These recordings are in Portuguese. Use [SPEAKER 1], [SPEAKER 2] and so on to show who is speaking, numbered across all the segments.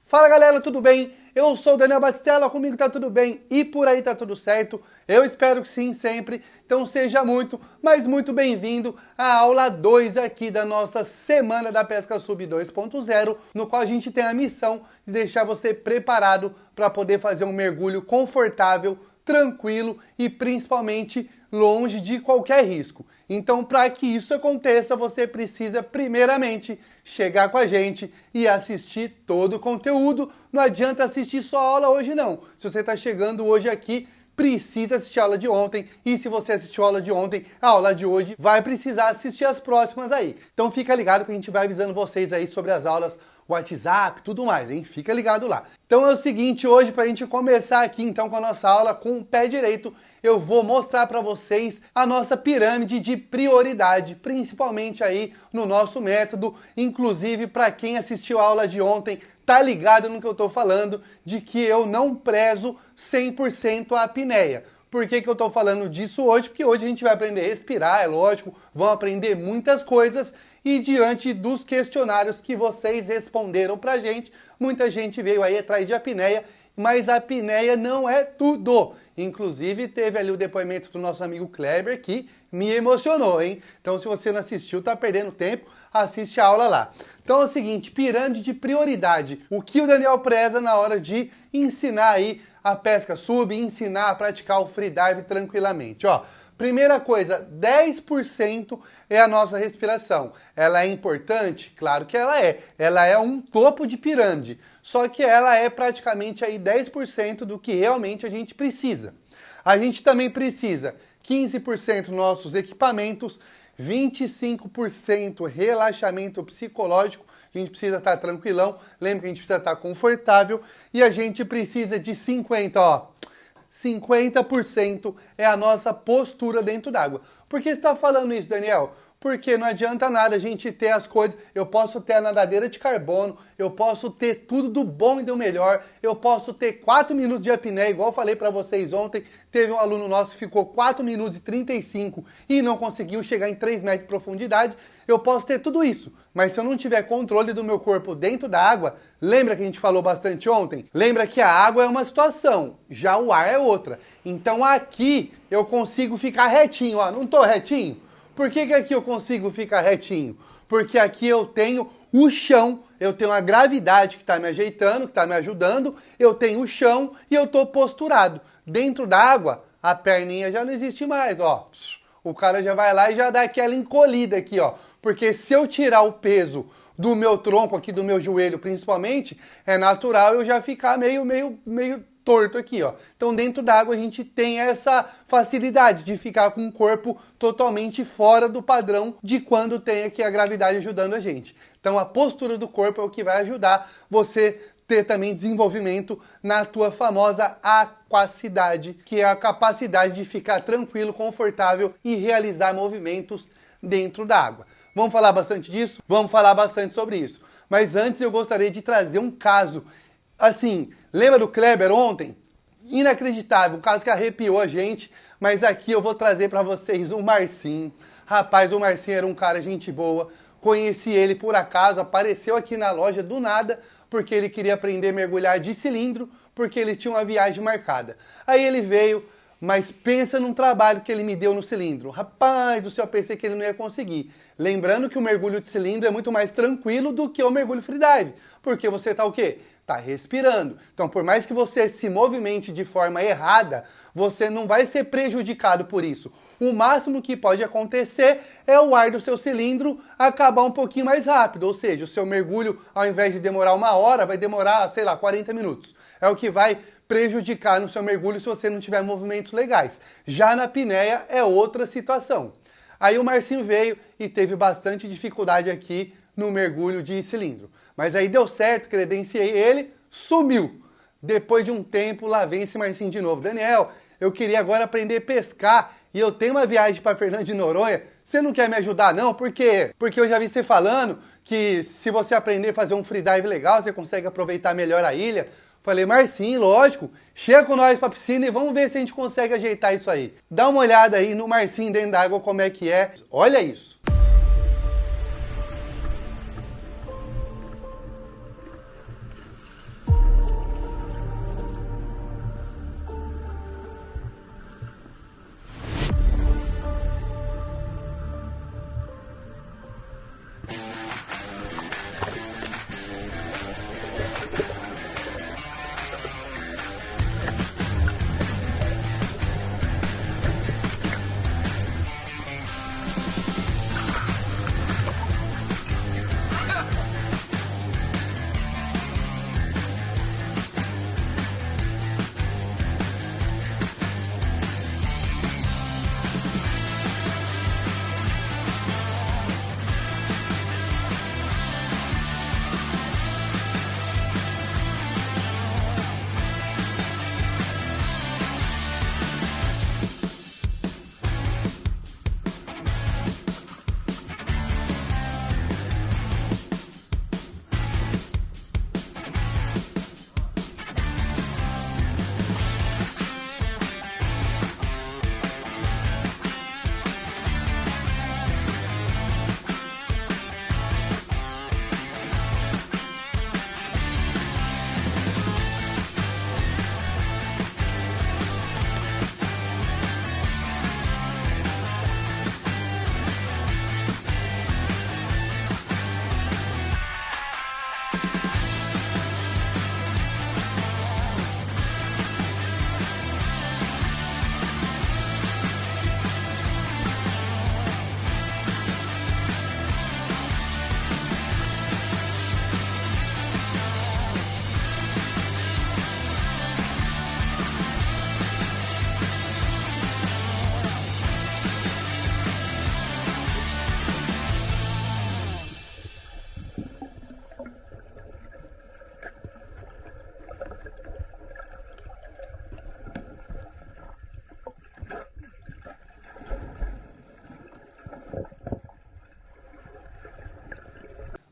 [SPEAKER 1] Fala galera, tudo bem? Eu sou o Daniel Batistella, comigo tá tudo bem e por aí tá tudo certo? Eu espero que sim, sempre. Então seja muito, mas muito bem-vindo à aula 2 aqui da nossa Semana da Pesca Sub 2.0, no qual a gente tem a missão de deixar você preparado para poder fazer um mergulho confortável, tranquilo e principalmente longe de qualquer risco. Então, para que isso aconteça, você precisa primeiramente chegar com a gente e assistir todo o conteúdo. Não adianta assistir só a aula hoje não. Se você está chegando hoje aqui, precisa assistir a aula de ontem, e se você assistiu a aula de ontem, a aula de hoje vai precisar assistir as próximas aí. Então fica ligado que a gente vai avisando vocês aí sobre as aulas, WhatsApp, tudo mais, hein? Fica ligado lá. Então é o seguinte, hoje pra gente começar aqui então com a nossa aula com o pé direito, eu vou mostrar para vocês a nossa pirâmide de prioridade, principalmente aí no nosso método, inclusive para quem assistiu a aula de ontem, tá ligado no que eu tô falando, de que eu não prezo 100% a apneia. Por que eu tô falando disso hoje? Porque hoje a gente vai aprender a respirar, é lógico, vão aprender muitas coisas e diante dos questionários que vocês responderam pra gente, muita gente veio aí atrás de apneia, mas a apneia não é tudo. Inclusive teve ali o depoimento do nosso amigo Kleber que me emocionou, hein? Então se você não assistiu, tá perdendo tempo, assiste a aula lá. Então é o seguinte, pirâmide de prioridade. O que o Daniel preza na hora de ensinar aí a pesca sub, ensinar a praticar o freedive tranquilamente, ó. Primeira coisa, 10% é a nossa respiração. Ela é importante? Claro que ela é. Ela é um topo de pirâmide. Só que ela é praticamente aí 10% do que realmente a gente precisa. A gente também precisa 15% nossos equipamentos, 25% relaxamento psicológico. A gente precisa estar tranquilão. Lembra que a gente precisa estar confortável. E a gente precisa de 50%, ó. 50% é a nossa postura dentro d'água. Por que você está falando isso, Daniel? Porque não adianta nada a gente ter as coisas, eu posso ter a nadadeira de carbono, eu posso ter tudo do bom e do melhor, eu posso ter 4 minutos de apneia, igual eu falei para vocês ontem, teve um aluno nosso que ficou 4 minutos e 35 e não conseguiu chegar em 3 metros de profundidade, eu posso ter tudo isso, mas se eu não tiver controle do meu corpo dentro da água, lembra que a gente falou bastante ontem? Lembra que a água é uma situação, já o ar é outra, então aqui eu consigo ficar retinho, ó, não tô retinho? Por que aqui eu consigo ficar retinho? Porque aqui eu tenho o chão, eu tenho a gravidade que está me ajeitando, que está me ajudando, eu tenho o chão e eu estou posturado. Dentro da água, a perninha já não existe mais, ó. O cara já vai lá e já dá aquela encolhida aqui, ó. Porque se eu tirar o peso do meu tronco aqui, do meu joelho principalmente, é natural eu já ficar meio torto aqui, ó. Então dentro da água a gente tem essa facilidade de ficar com o corpo totalmente fora do padrão de quando tem aqui a gravidade ajudando a gente. Então a postura do corpo é o que vai ajudar você ter também desenvolvimento na tua famosa aquacidade, que é a capacidade de ficar tranquilo, confortável e realizar movimentos dentro da água. Vamos falar bastante disso? Vamos falar bastante sobre isso. Mas antes eu gostaria de trazer um caso. Assim, lembra do Kleber ontem? Inacreditável, um caso que arrepiou a gente, mas aqui eu vou trazer para vocês o Marcinho. Rapaz, o Marcinho era um cara gente boa, conheci ele por acaso, apareceu aqui na loja do nada, porque ele queria aprender a mergulhar de cilindro, porque ele tinha uma viagem marcada. Aí ele veio, mas pensa num trabalho que ele me deu no cilindro. Rapaz do céu, eu pensei que ele não ia conseguir. Lembrando que o mergulho de cilindro é muito mais tranquilo do que o mergulho freedive, porque você tá o quê? Tá respirando. Então, por mais que você se movimente de forma errada, você não vai ser prejudicado por isso. O máximo que pode acontecer é o ar do seu cilindro acabar um pouquinho mais rápido, ou seja, o seu mergulho, ao invés de demorar 1 hora, vai demorar, sei lá, 40 minutos. É o que vai prejudicar no seu mergulho se você não tiver movimentos legais. Já na apneia é outra situação. Aí o Marcinho veio e teve bastante dificuldade aqui no mergulho de cilindro. Mas aí deu certo, credenciei ele, sumiu. Depois de um tempo, lá vem esse Marcinho de novo. Daniel, eu queria agora aprender a pescar e eu tenho uma viagem para Fernando de Noronha. Você não quer me ajudar não? Por quê? Porque eu já vi você falando que se você aprender a fazer um freedive legal, você consegue aproveitar melhor a ilha. Falei, Marcinho, lógico, chega com nós pra piscina e vamos ver se a gente consegue ajeitar isso aí. Dá uma olhada aí no Marcinho dentro d'água como é que é. Olha isso.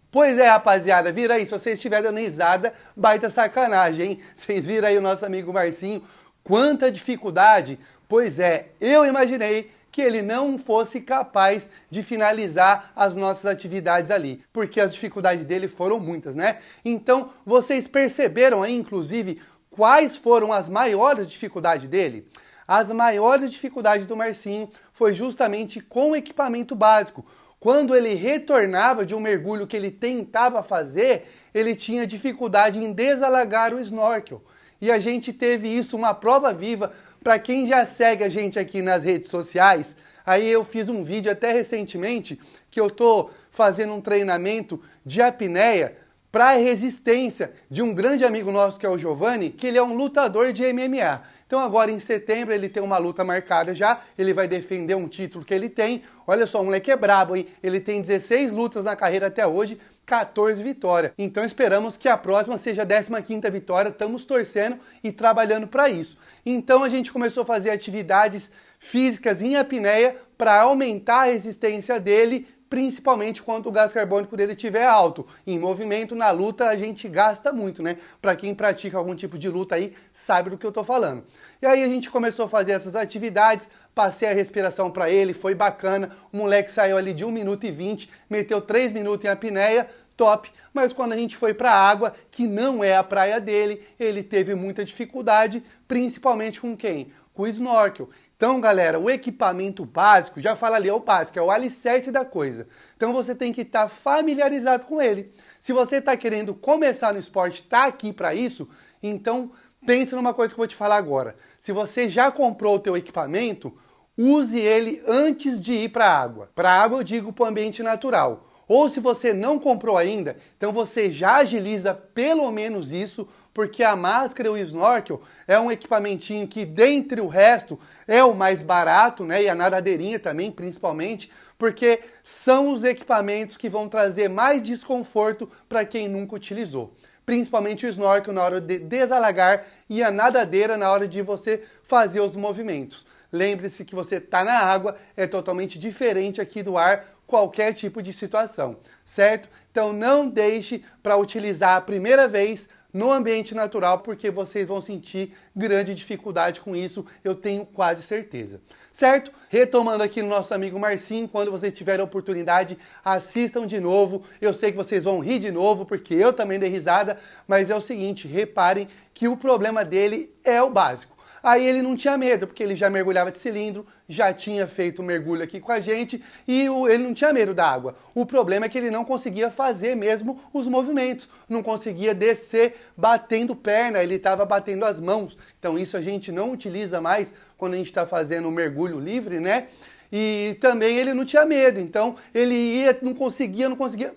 [SPEAKER 1] Pois é, rapaziada, vira aí, se vocês estiverem dando risada, baita sacanagem, hein? Vocês viram aí o nosso amigo Marcinho, quanta dificuldade. Pois é, eu imaginei que ele não fosse capaz de finalizar as nossas atividades ali, porque as dificuldades dele foram muitas, né? Então, vocês perceberam aí, inclusive, quais foram as maiores dificuldades dele? As maiores dificuldades do Marcinho foi justamente com o equipamento básico. Quando ele retornava de um mergulho que ele tentava fazer, ele tinha dificuldade em desalagar o snorkel. E a gente teve isso, uma prova viva, para quem já segue a gente aqui nas redes sociais. Aí eu fiz um vídeo até recentemente que eu tô fazendo um treinamento de apneia para resistência de um grande amigo nosso que é o Giovanni, que ele é um lutador de MMA. Então agora em setembro ele tem uma luta marcada já, ele vai defender um título que ele tem. Olha só, o moleque é brabo, hein? Ele tem 16 lutas na carreira até hoje, 14 vitórias. Então esperamos que a próxima seja a 15ª vitória, estamos torcendo e trabalhando para isso. Então a gente começou a fazer atividades físicas em apneia para aumentar a resistência dele, principalmente quando o gás carbônico dele estiver alto. Em movimento, na luta, a gente gasta muito, né? Para quem pratica algum tipo de luta aí, sabe do que eu tô falando. E aí a gente começou a fazer essas atividades, passei a respiração para ele, foi bacana. O moleque saiu ali de 1 minuto e 20, meteu 3 minutos em apneia, top. Mas quando a gente foi para a água, que não é a praia dele, ele teve muita dificuldade, principalmente com quem? Com o snorkel. Então, galera, o equipamento básico, já fala ali, é o básico, é o alicerce da coisa. Então você tem que estar familiarizado com ele. Se você está querendo começar no esporte, está aqui para isso, então pense numa coisa que eu vou te falar agora. Se você já comprou o teu equipamento, use ele antes de ir para a água. Para a água eu digo para o ambiente natural. Ou se você não comprou ainda, então você já agiliza pelo menos isso, porque a máscara e o snorkel é um equipamentinho que, dentre o resto, é o mais barato, né? E a nadadeirinha também, principalmente, porque são os equipamentos que vão trazer mais desconforto para quem nunca utilizou. Principalmente o snorkel na hora de desalagar e a nadadeira na hora de você fazer os movimentos. Lembre-se que você está na água, é totalmente diferente aqui do ar, qualquer tipo de situação, certo? Então não deixe para utilizar a primeira vez no ambiente natural, porque vocês vão sentir grande dificuldade com isso, eu tenho quase certeza, certo? Retomando aqui no nosso amigo Marcinho, quando vocês tiverem a oportunidade, assistam de novo, eu sei que vocês vão rir de novo, porque eu também dei risada, mas é o seguinte, reparem que o problema dele é o básico. Aí ele não tinha medo, porque ele já mergulhava de cilindro, já tinha feito um mergulho aqui com a gente e ele não tinha medo da água. O problema é que ele não conseguia fazer mesmo os movimentos, não conseguia descer batendo perna, ele estava batendo as mãos. Então isso a gente não utiliza mais quando a gente está fazendo um mergulho livre, né? E também ele não tinha medo, então ele ia, não conseguia,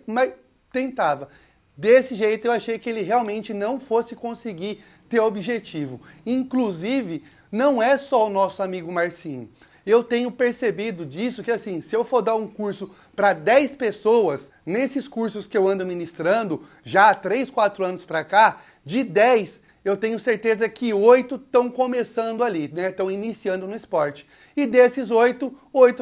[SPEAKER 1] mas tentava. Desse jeito eu achei que ele realmente não fosse conseguir ter objetivo. Inclusive, não é só o nosso amigo Marcinho. Eu tenho percebido disso, que assim, se eu for dar um curso para 10 pessoas, nesses cursos que eu ando ministrando, já há 3, 4 anos para cá, de 10, eu tenho certeza que 8 estão começando ali, né? Estão iniciando no esporte. E desses 8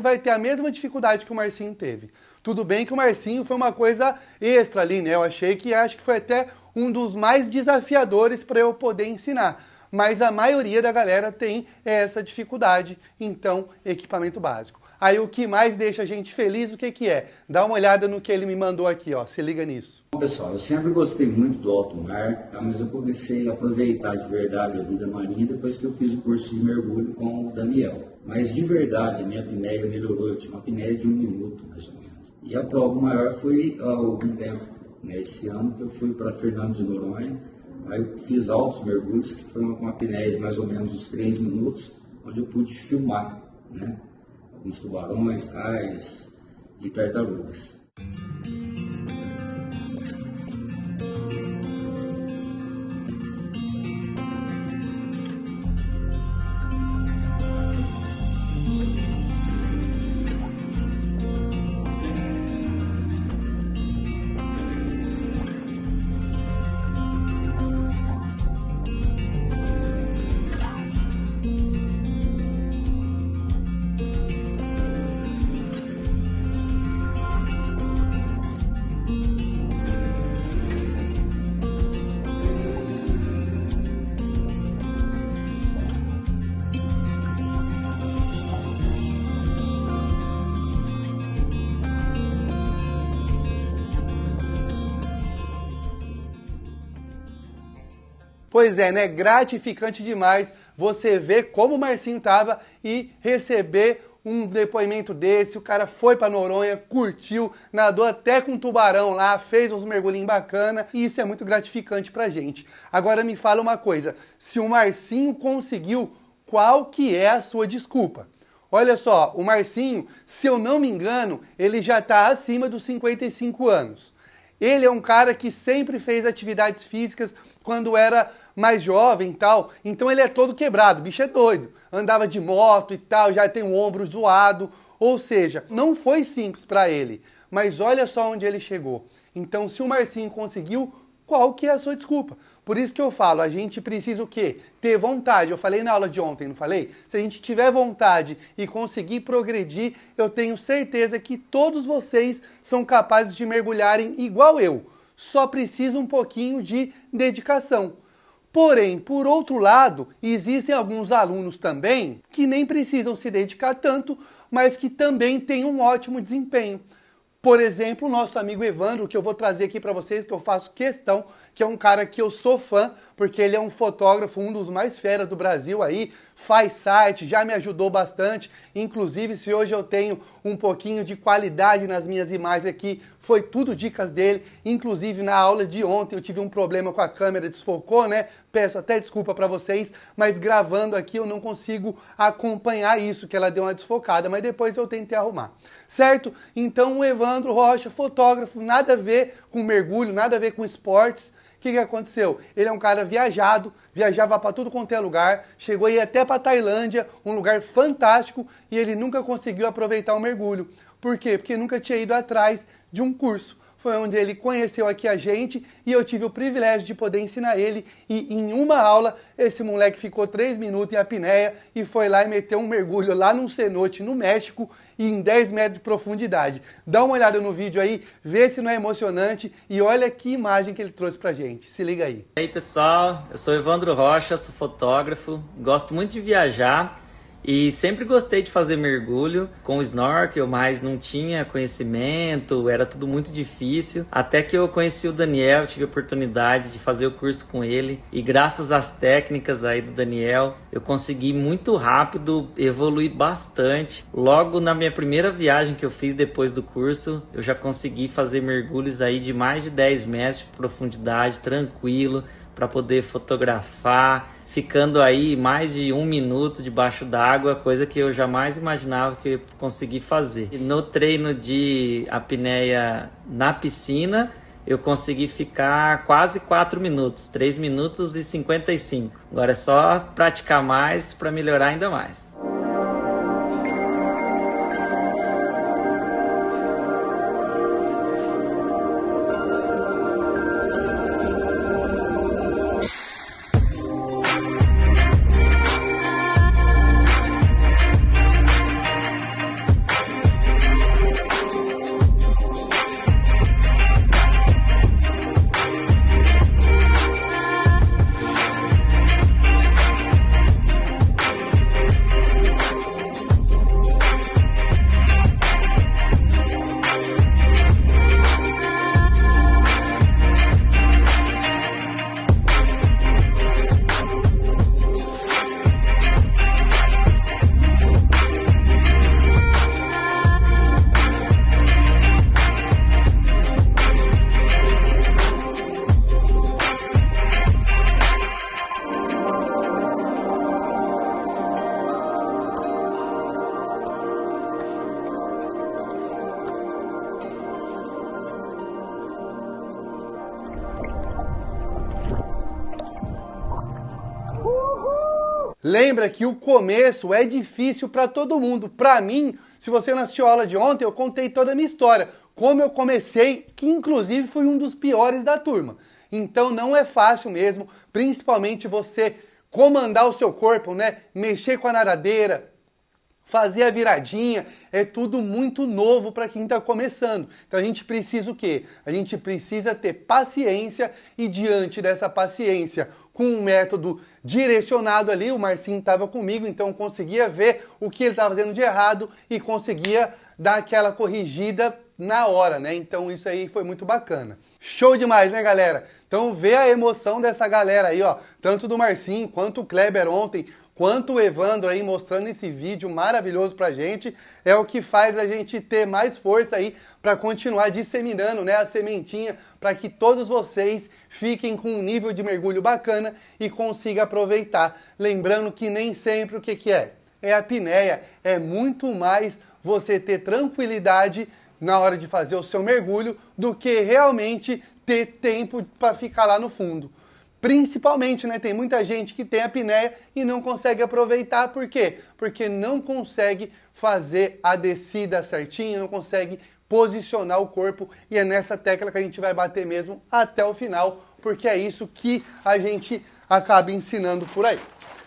[SPEAKER 1] vai ter a mesma dificuldade que o Marcinho teve. Tudo bem que o Marcinho foi uma coisa extra ali, né? Eu achei que acho que foi até um dos mais desafiadores para eu poder ensinar. Mas a maioria da galera tem essa dificuldade, então, equipamento básico. Aí o que mais deixa a gente feliz, o que é? Dá uma olhada no que ele me mandou aqui, ó, se liga nisso.
[SPEAKER 2] Bom, pessoal, eu sempre gostei muito do alto mar, mas eu comecei a aproveitar de verdade a vida marinha depois que eu fiz o curso de mergulho com o Daniel. Mas de verdade, a minha apneia melhorou, eu tinha uma apneia de 1 minuto, mais ou menos. E a prova maior foi há algum tempo, né? Esse ano que eu fui para Fernando de Noronha, aí eu fiz altos mergulhos, que foi uma apneia de mais ou menos uns 3 minutos, onde eu pude filmar, né? Alguns tubarões, cais e tartarugas.
[SPEAKER 1] Pois é, né? Gratificante demais você ver como o Marcinho tava e receber um depoimento desse. O cara foi pra Noronha, curtiu, nadou até com um tubarão lá, fez uns mergulhinhos bacana e isso é muito gratificante pra gente. Agora me fala uma coisa, se o Marcinho conseguiu, qual que é a sua desculpa? Olha só, o Marcinho, se eu não me engano, ele já tá acima dos 55 anos. Ele é um cara que sempre fez atividades físicas quando era mais jovem e tal, então ele é todo quebrado, o bicho é doido, andava de moto e tal, já tem o ombro zoado, ou seja, não foi simples para ele, mas olha só onde ele chegou. Então se o Marcinho conseguiu, qual que é a sua desculpa? Por isso que eu falo, a gente precisa o quê? Ter vontade. Eu falei na aula de ontem, não falei? Se a gente tiver vontade e conseguir progredir, eu tenho certeza que todos vocês são capazes de mergulharem igual eu. Só precisa um pouquinho de dedicação. Porém, por outro lado, existem alguns alunos também que nem precisam se dedicar tanto, mas que também têm um ótimo desempenho. Por exemplo, o nosso amigo Evandro, que eu vou trazer aqui para vocês, que eu faço questão, que é um cara que eu sou fã, porque ele é um fotógrafo, um dos mais fera do Brasil aí, faz site, já me ajudou bastante, inclusive se hoje eu tenho um pouquinho de qualidade nas minhas imagens aqui, foi tudo dicas dele, inclusive na aula de ontem eu tive um problema com a câmera, desfocou, né? Peço até desculpa para vocês, mas gravando aqui eu não consigo acompanhar isso, que ela deu uma desfocada, mas depois eu tentei arrumar, certo? Então o Evandro Rocha, fotógrafo, nada a ver com mergulho, nada a ver com esportes. O que aconteceu? Ele é um cara viajado, viajava para tudo quanto é lugar, chegou aí até para Tailândia, um lugar fantástico, e ele nunca conseguiu aproveitar o mergulho. Por quê? Porque nunca tinha ido atrás de um curso. Foi onde ele conheceu aqui a gente e eu tive o privilégio de poder ensinar ele. E em uma aula, esse moleque ficou 3 minutos em apneia e foi lá e meteu um mergulho lá num cenote no México e em 10 metros de profundidade. Dá uma olhada no vídeo aí, vê se não é emocionante e olha que imagem que ele trouxe pra gente. Se liga aí.
[SPEAKER 3] E aí pessoal, eu sou Evandro Rocha, sou fotógrafo, gosto muito de viajar. E sempre gostei de fazer mergulho com snorkel, mas não tinha conhecimento, era tudo muito difícil. Até que eu conheci o Daniel, tive a oportunidade de fazer o curso com ele. E graças às técnicas aí do Daniel, eu consegui muito rápido evoluir bastante. Logo na minha primeira viagem que eu fiz depois do curso, eu já consegui fazer mergulhos aí de mais de 10 metros de profundidade, tranquilo, para poder fotografar, ficando aí mais de 1 minuto debaixo d'água, coisa que eu jamais imaginava que eu ia conseguir fazer. E no treino de apneia na piscina, eu consegui ficar quase 4 minutos, 3 minutos e 55. Agora é só praticar mais para melhorar ainda mais.
[SPEAKER 1] Lembra que o começo é difícil para todo mundo. Para mim, se você não assistiu a aula de ontem, eu contei toda a minha história. Como eu comecei, que inclusive fui um dos piores da turma. Então não é fácil mesmo, principalmente você comandar o seu corpo, né? Mexer com a nadadeira, fazer a viradinha, é tudo muito novo para quem está começando. Então a gente precisa o quê? A gente precisa ter paciência e diante dessa paciência, com um método direcionado ali, o Marcinho estava comigo, então conseguia ver o que ele estava fazendo de errado e conseguia dar aquela corrigida na hora, né? Então isso aí foi muito bacana. Show demais, né, galera? Então vê a emoção dessa galera aí, ó, tanto do Marcinho, quanto o Kleber ontem, quanto o Evandro aí mostrando esse vídeo maravilhoso pra gente, é o que faz a gente ter mais força aí para continuar disseminando, né, a sementinha para que todos vocês fiquem com um nível de mergulho bacana e consigam aproveitar. Lembrando que nem sempre o que é? É a apneia, é muito mais você ter tranquilidade na hora de fazer o seu mergulho do que realmente ter tempo para ficar lá no fundo. Principalmente, né, tem muita gente que tem apneia e não consegue aproveitar. Por quê? Porque não consegue fazer a descida certinho, não consegue posicionar o corpo, e é nessa tecla que a gente vai bater mesmo até o final, porque é isso que a gente acaba ensinando por aí.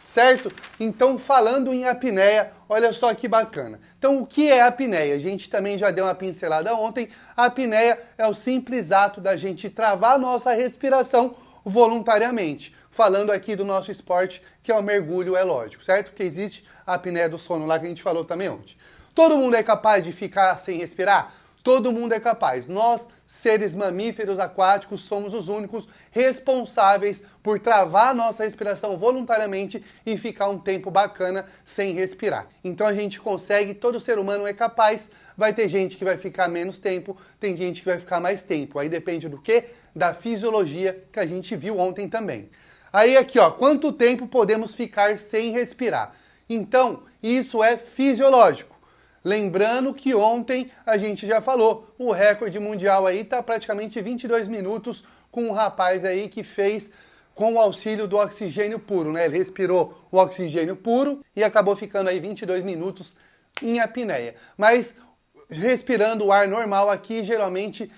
[SPEAKER 1] Certo? Então, falando em apneia, olha só que bacana. Então, o que é a apneia? A gente também já deu uma pincelada ontem. A apneia é o simples ato da gente travar a nossa respiração voluntariamente. Falando aqui do nosso esporte, que é o mergulho, é lógico, certo? Porque existe a apneia do sono lá que a gente falou também ontem. Todo mundo é capaz de ficar sem respirar? Todo mundo é capaz. Nós, seres mamíferos aquáticos, somos os únicos responsáveis por travar a nossa respiração voluntariamente e ficar um tempo bacana sem respirar. Então a gente consegue, todo ser humano é capaz. Vai ter gente que vai ficar menos tempo, tem gente que vai ficar mais tempo. Aí depende do quê? Da fisiologia que a gente viu ontem também. Aí aqui, ó, quanto tempo podemos ficar sem respirar? Então, isso é fisiológico. Lembrando que ontem a gente já falou, o recorde mundial aí tá praticamente 22 minutos com um rapaz aí que fez com o auxílio do oxigênio puro, né? Ele respirou o oxigênio puro e acabou ficando aí 22 minutos em apneia. Mas respirando o ar normal aqui, geralmente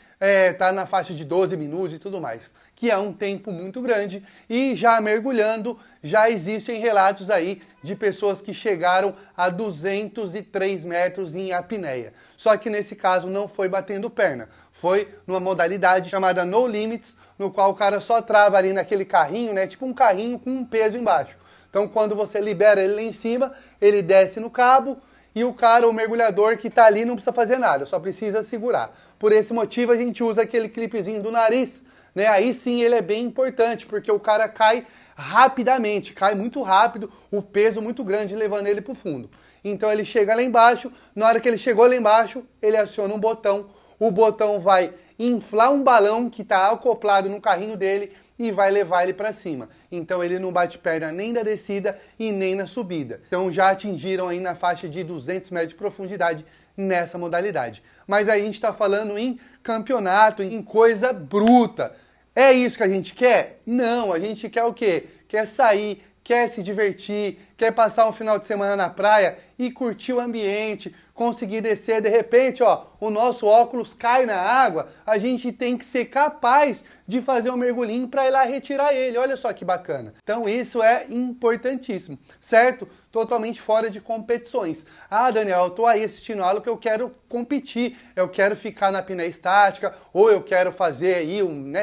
[SPEAKER 1] tá na faixa de 12 minutos e tudo mais, que é um tempo muito grande. E já mergulhando, já existem relatos aí de pessoas que chegaram a 203 metros em apneia. Só que nesse caso não foi batendo perna, foi numa modalidade chamada No Limits, no qual o cara só trava ali naquele carrinho, né? Tipo um carrinho com um peso embaixo. Então quando você libera ele lá em cima, ele desce no cabo, e o cara, o mergulhador que está ali, não precisa fazer nada, só precisa segurar. Por esse motivo, a gente usa aquele clipezinho do nariz, né? Aí sim ele é bem importante, porque o cara cai rapidamente, cai muito rápido, o peso muito grande levando ele para o fundo. Então ele chega lá embaixo, na hora que ele chegou lá embaixo, ele aciona um botão, o botão vai inflar um balão que está acoplado no carrinho dele e vai levar ele para cima. Então ele não bate perna nem na descida e nem na subida. Então já atingiram aí na faixa de 200 metros de profundidade nessa modalidade. Mas aí a gente está falando em campeonato, em coisa bruta. É isso que a gente quer? Não, a gente quer o quê? Quer sair, quer se divertir, quer passar um final de semana na praia e curtir o ambiente, conseguir descer. De repente, ó, o nosso óculos cai na água, a gente tem que ser capaz de fazer um mergulhinho para ir lá retirar ele. Olha só que bacana. Então isso é importantíssimo, certo? Totalmente fora de competições. Ah, Daniel, eu tô aí assistindo aula que eu quero competir, eu quero ficar na apneia estática, ou eu quero fazer aí,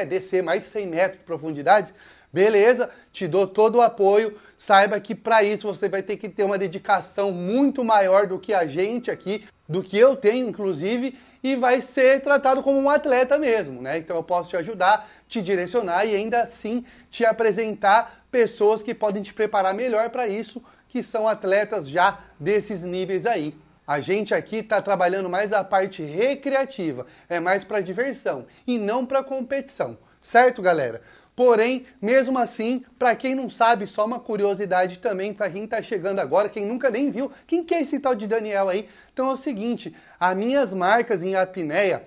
[SPEAKER 1] descer mais de 100 metros de profundidade. Beleza, te dou todo o apoio. Saiba que para isso você vai ter que ter uma dedicação muito maior do que a gente aqui, do que eu tenho inclusive, e vai ser tratado como um atleta mesmo, né? Então eu posso te ajudar, te direcionar e ainda assim te apresentar pessoas que podem te preparar melhor para isso, que são atletas já desses níveis aí. A gente aqui está trabalhando mais a parte recreativa, é mais para diversão e não para competição, certo, galera? Porém, mesmo assim, para quem não sabe, só uma curiosidade também, para quem está chegando agora, quem nunca nem viu, quem que é esse tal de Daniel aí? Então é o seguinte, as minhas marcas em apneia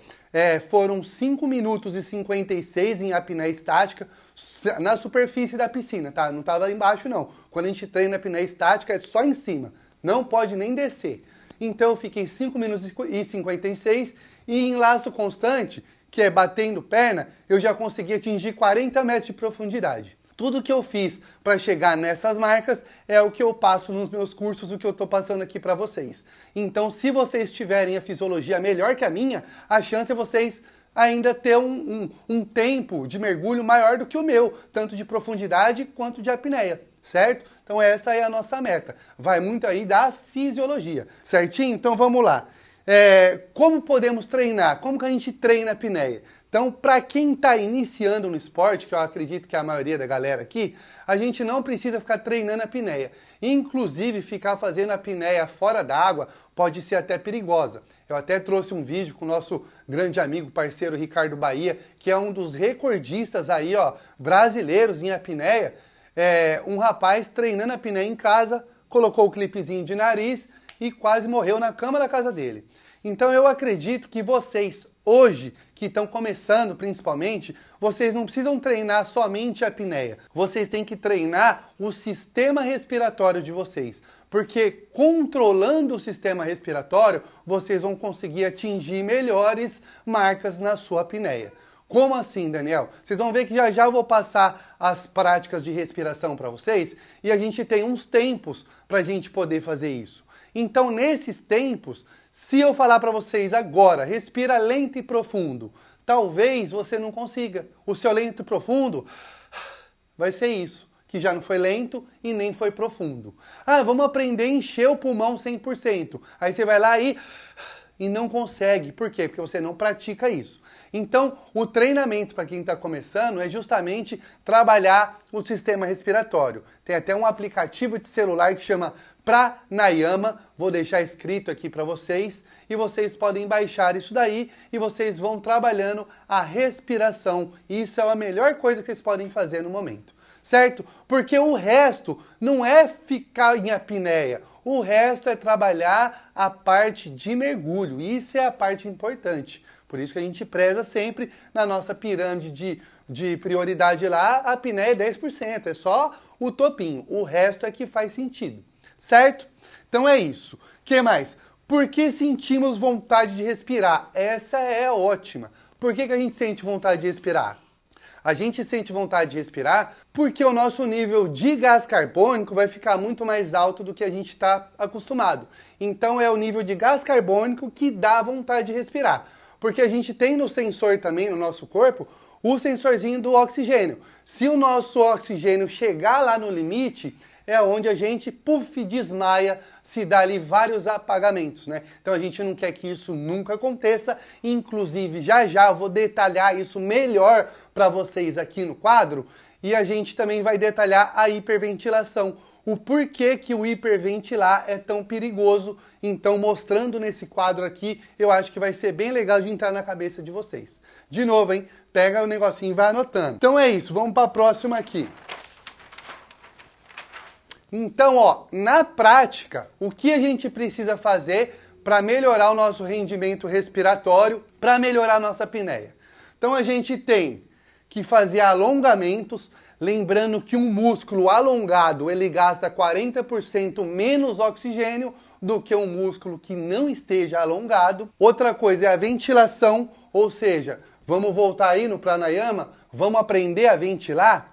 [SPEAKER 1] foram 5 minutos e 56 em apneia estática na superfície da piscina, tá? Não estava embaixo não. Quando a gente treina apneia estática é só em cima, não pode nem descer. Então eu fiquei 5 minutos e 56 e em laço constante, que é batendo perna, eu já consegui atingir 40 metros de profundidade. Tudo que eu fiz para chegar nessas marcas é o que eu passo nos meus cursos, o que eu estou passando aqui para vocês. Então, se vocês tiverem a fisiologia melhor que a minha, a chance é vocês ainda ter um tempo de mergulho maior do que o meu, tanto de profundidade quanto de apneia, certo? Então essa é a nossa meta. Vai muito aí da fisiologia, certinho? Então vamos lá. Como podemos treinar? Como que a gente treina a apneia? Então, para quem está iniciando no esporte, que eu acredito que é a maioria da galera aqui, a gente não precisa ficar treinando a apneia. Inclusive, ficar fazendo a apneia fora d'água pode ser até perigosa. Eu até trouxe um vídeo com o nosso grande amigo, parceiro Ricardo Bahia, que é um dos recordistas aí, ó, brasileiros em apneia. Um rapaz treinando a apneia em casa, colocou o clipezinho de nariz e quase morreu na cama da casa dele. Então eu acredito que vocês, hoje, que estão começando principalmente, vocês não precisam treinar somente a apneia. Vocês têm que treinar o sistema respiratório de vocês. Porque controlando o sistema respiratório, vocês vão conseguir atingir melhores marcas na sua apneia. Como assim, Daniel? Vocês vão ver que já já eu vou passar as práticas de respiração para vocês e a gente tem uns tempos para a gente poder fazer isso. Então, nesses tempos, se eu falar para vocês agora, respira lento e profundo, talvez você não consiga. O seu lento e profundo vai ser isso, que já não foi lento e nem foi profundo. Vamos aprender a encher o pulmão 100%. Aí você vai lá e não consegue. Por quê? Porque você não pratica isso. Então, o treinamento para quem está começando é justamente trabalhar o sistema respiratório. Tem até um aplicativo de celular que chama Pranayama, vou deixar escrito aqui para vocês, e vocês podem baixar isso daí e vocês vão trabalhando a respiração. Isso é a melhor coisa que vocês podem fazer no momento, certo? Porque o resto não é ficar em apneia, o resto é trabalhar a parte de mergulho, isso é a parte importante. Por isso que a gente preza sempre na nossa pirâmide de prioridade lá, a apneia é 10%, é só o topinho, o resto é que faz sentido, certo? Então é isso. O que mais? Por que sentimos vontade de respirar? Essa é ótima. Por que a gente sente vontade de respirar? A gente sente vontade de respirar porque o nosso nível de gás carbônico vai ficar muito mais alto do que a gente está acostumado. Então é o nível de gás carbônico que dá vontade de respirar. Porque a gente tem no sensor também, no nosso corpo, o sensorzinho do oxigênio. Se o nosso oxigênio chegar lá no limite, é onde a gente, desmaia, se dá ali vários apagamentos, né? Então a gente não quer que isso nunca aconteça, inclusive já já eu vou detalhar isso melhor para vocês aqui no quadro, e a gente também vai detalhar a hiperventilação, o porquê que o hiperventilar é tão perigoso. Então, mostrando nesse quadro aqui, eu acho que vai ser bem legal de entrar na cabeça de vocês. De novo, hein? Pega o negocinho e vai anotando. Então é isso, vamos para a próxima aqui. Então, ó, na prática, o que a gente precisa fazer para melhorar o nosso rendimento respiratório, para melhorar a nossa apneia? Então, a gente tem que fazer alongamentos, lembrando que um músculo alongado, ele gasta 40% menos oxigênio do que um músculo que não esteja alongado. Outra coisa é a ventilação, ou seja, vamos voltar aí no pranayama, vamos aprender a ventilar.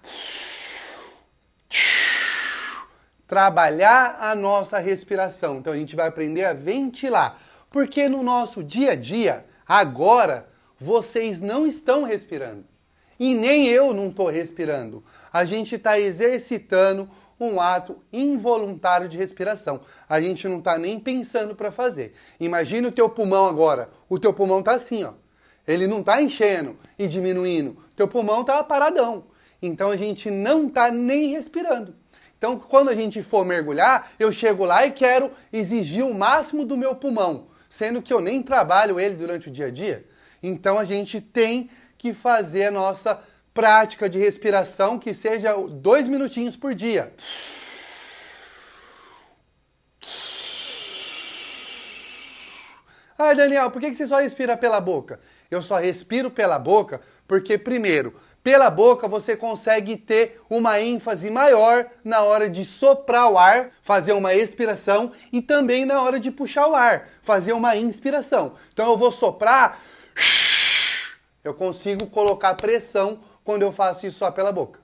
[SPEAKER 1] Trabalhar a nossa respiração. Então a gente vai aprender a ventilar. Porque no nosso dia a dia, agora, vocês não estão respirando. E nem eu não estou respirando. A gente está exercitando um ato involuntário de respiração. A gente não está nem pensando para fazer. Imagina o teu pulmão agora. O teu pulmão está assim, ó. Ele não está enchendo e diminuindo. O teu pulmão está paradão. Então a gente não está nem respirando. Então, quando a gente for mergulhar, eu chego lá e quero exigir o máximo do meu pulmão, sendo que eu nem trabalho ele durante o dia a dia. Então, a gente tem que fazer a nossa prática de respiração, que seja 2 minutinhos por dia. Daniel, por que você só respira pela boca? Eu só respiro pela boca porque, primeiro, pela boca você consegue ter uma ênfase maior na hora de soprar o ar, fazer uma expiração, e também na hora de puxar o ar, fazer uma inspiração. Então eu vou soprar, eu consigo colocar pressão quando eu faço isso só pela boca.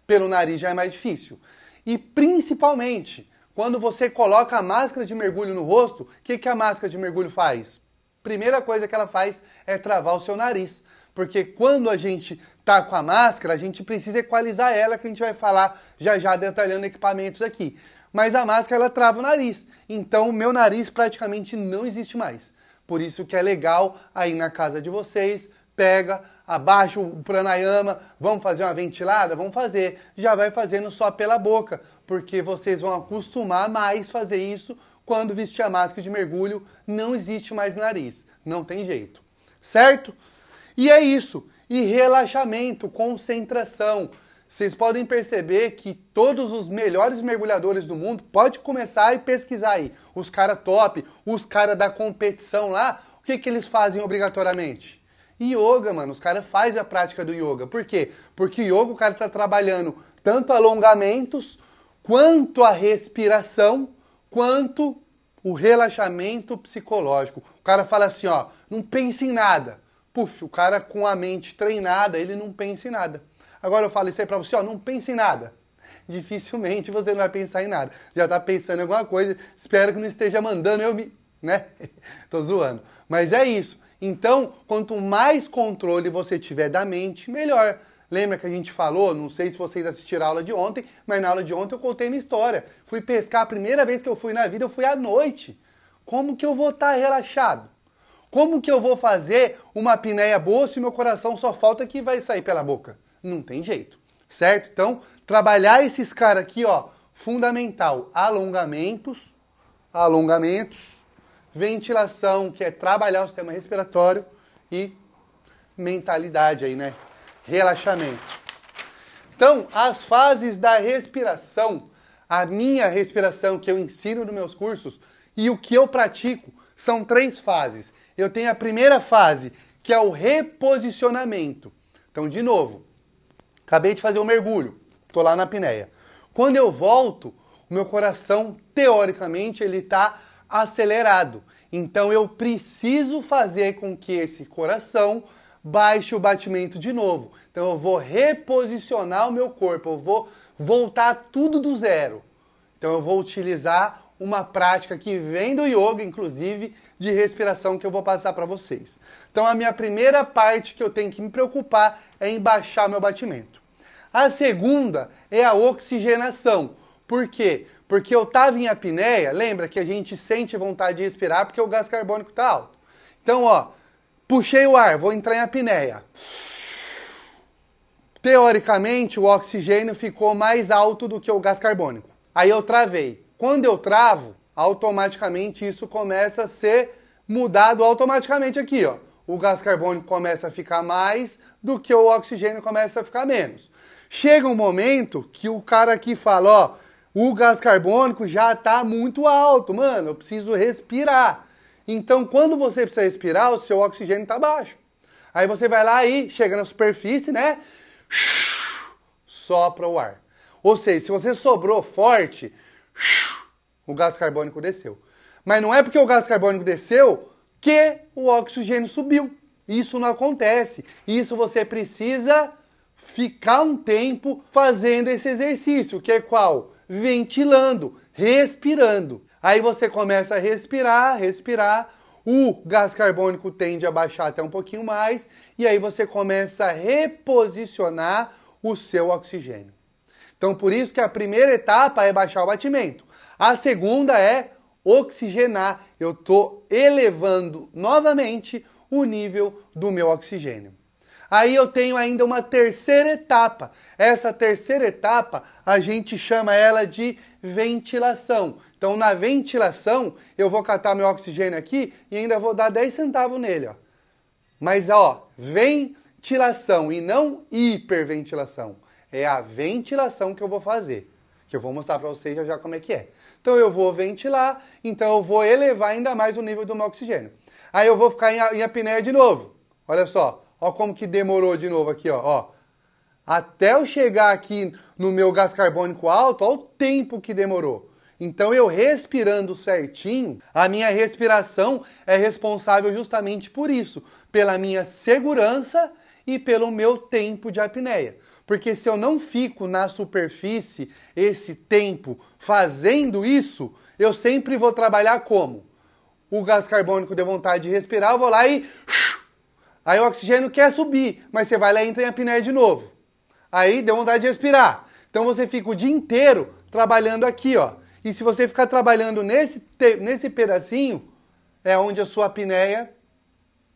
[SPEAKER 1] Pelo nariz já é mais difícil. E principalmente, quando você coloca a máscara de mergulho no rosto, o que a máscara de mergulho faz? Primeira coisa que ela faz é travar o seu nariz. Porque quando a gente tá com a máscara, a gente precisa equalizar ela, que a gente vai falar já já detalhando equipamentos aqui. Mas a máscara, ela trava o nariz. Então, o meu nariz praticamente não existe mais. Por isso que é legal aí na casa de vocês, pega, abaixa o pranayama, vamos fazer uma ventilada? Vamos fazer. Já vai fazendo só pela boca, porque vocês vão acostumar mais fazer isso quando vestir a máscara de mergulho, não existe mais nariz, não tem jeito, certo? E é isso, e relaxamento, concentração. Vocês podem perceber que todos os melhores mergulhadores do mundo, pode começar e pesquisar aí, os caras top, os caras da competição lá, o que eles fazem obrigatoriamente? Yoga, mano, os caras fazem a prática do yoga. Por quê? Porque o yoga o cara tá trabalhando tanto alongamentos, quanto a respiração, quanto o relaxamento psicológico. O cara fala assim, ó, não pense em nada. Puf, o cara com a mente treinada, ele não pensa em nada. Agora eu falo isso aí pra você, ó, não pense em nada. Dificilmente você não vai pensar em nada. Já tá pensando em alguma coisa, espero que não esteja mandando eu me... né? Tô zoando. Mas é isso. Então, quanto mais controle você tiver da mente, melhor. Lembra que a gente falou, não sei se vocês assistiram a aula de ontem, mas na aula de ontem eu contei minha história. Fui pescar, a primeira vez que eu fui na vida, eu fui à noite. Como que eu vou estar relaxado? Como que eu vou fazer uma apneia boa se meu coração só falta que vai sair pela boca? Não tem jeito, certo? Então, trabalhar esses caras aqui, ó, fundamental. Alongamentos, ventilação, que é trabalhar o sistema respiratório e mentalidade aí, né? Relaxamento. Então, as fases da respiração, a minha respiração que eu ensino nos meus cursos e o que eu pratico são 3 fases. Eu tenho a primeira fase, que é o reposicionamento. Então, de novo, acabei de fazer um mergulho, tô lá na apneia. Quando eu volto, o meu coração, teoricamente, ele está acelerado. Então, eu preciso fazer com que esse coração baixe o batimento de novo. Então eu vou reposicionar o meu corpo, eu vou voltar tudo do zero. Então eu vou utilizar uma prática que vem do yoga, inclusive, de respiração que eu vou passar para vocês. Então a minha primeira parte que eu tenho que me preocupar é em baixar meu batimento. A segunda é a oxigenação. Por quê? Porque eu estava em apneia, lembra que a gente sente vontade de respirar porque o gás carbônico está alto. Então, ó, puxei o ar, vou entrar em apneia. Teoricamente, o oxigênio ficou mais alto do que o gás carbônico. Aí eu travei. Quando eu travo, automaticamente isso começa a ser mudado automaticamente aqui, ó. O gás carbônico começa a ficar mais do que o oxigênio começa a ficar menos. Chega um momento que o cara aqui fala, ó, o gás carbônico já tá muito alto, mano, eu preciso respirar. Então, quando você precisa respirar, o seu oxigênio está baixo. Aí você vai lá e chega na superfície, né? Sopra o ar. Ou seja, se você sobrou forte, o gás carbônico desceu. Mas não é porque o gás carbônico desceu que o oxigênio subiu. Isso não acontece. Isso você precisa ficar um tempo fazendo esse exercício, que é qual? Ventilando, respirando. Aí você começa a respirar, o gás carbônico tende a baixar até um pouquinho mais, e aí você começa a reposicionar o seu oxigênio. Então, por isso que a primeira etapa é baixar o batimento. A segunda é oxigenar. Eu estou elevando novamente o nível do meu oxigênio. Aí eu tenho ainda uma terceira etapa. Essa terceira etapa, a gente chama ela de ventilação. Então, na ventilação, eu vou catar meu oxigênio aqui e ainda vou dar 10 centavos nele, ó. Mas, ó, ventilação e não hiperventilação. É a ventilação que eu vou fazer, que eu vou mostrar para vocês já como é que é. Então, eu vou ventilar, então eu vou elevar ainda mais o nível do meu oxigênio. Aí eu vou ficar em apneia de novo. Olha só. Ó como que demorou de novo aqui, ó. Até eu chegar aqui no meu gás carbônico alto, ó o tempo que demorou. Então eu respirando certinho, a minha respiração é responsável justamente por isso, pela minha segurança e pelo meu tempo de apneia. Porque se eu não fico na superfície esse tempo fazendo isso, eu sempre vou trabalhar como? O gás carbônico deu vontade de respirar, eu vou lá e... Aí o oxigênio quer subir, mas você vai lá e entra em apneia de novo. Aí deu vontade de respirar. Então você fica o dia inteiro trabalhando aqui, ó. E se você ficar trabalhando nesse pedacinho, é onde a sua apneia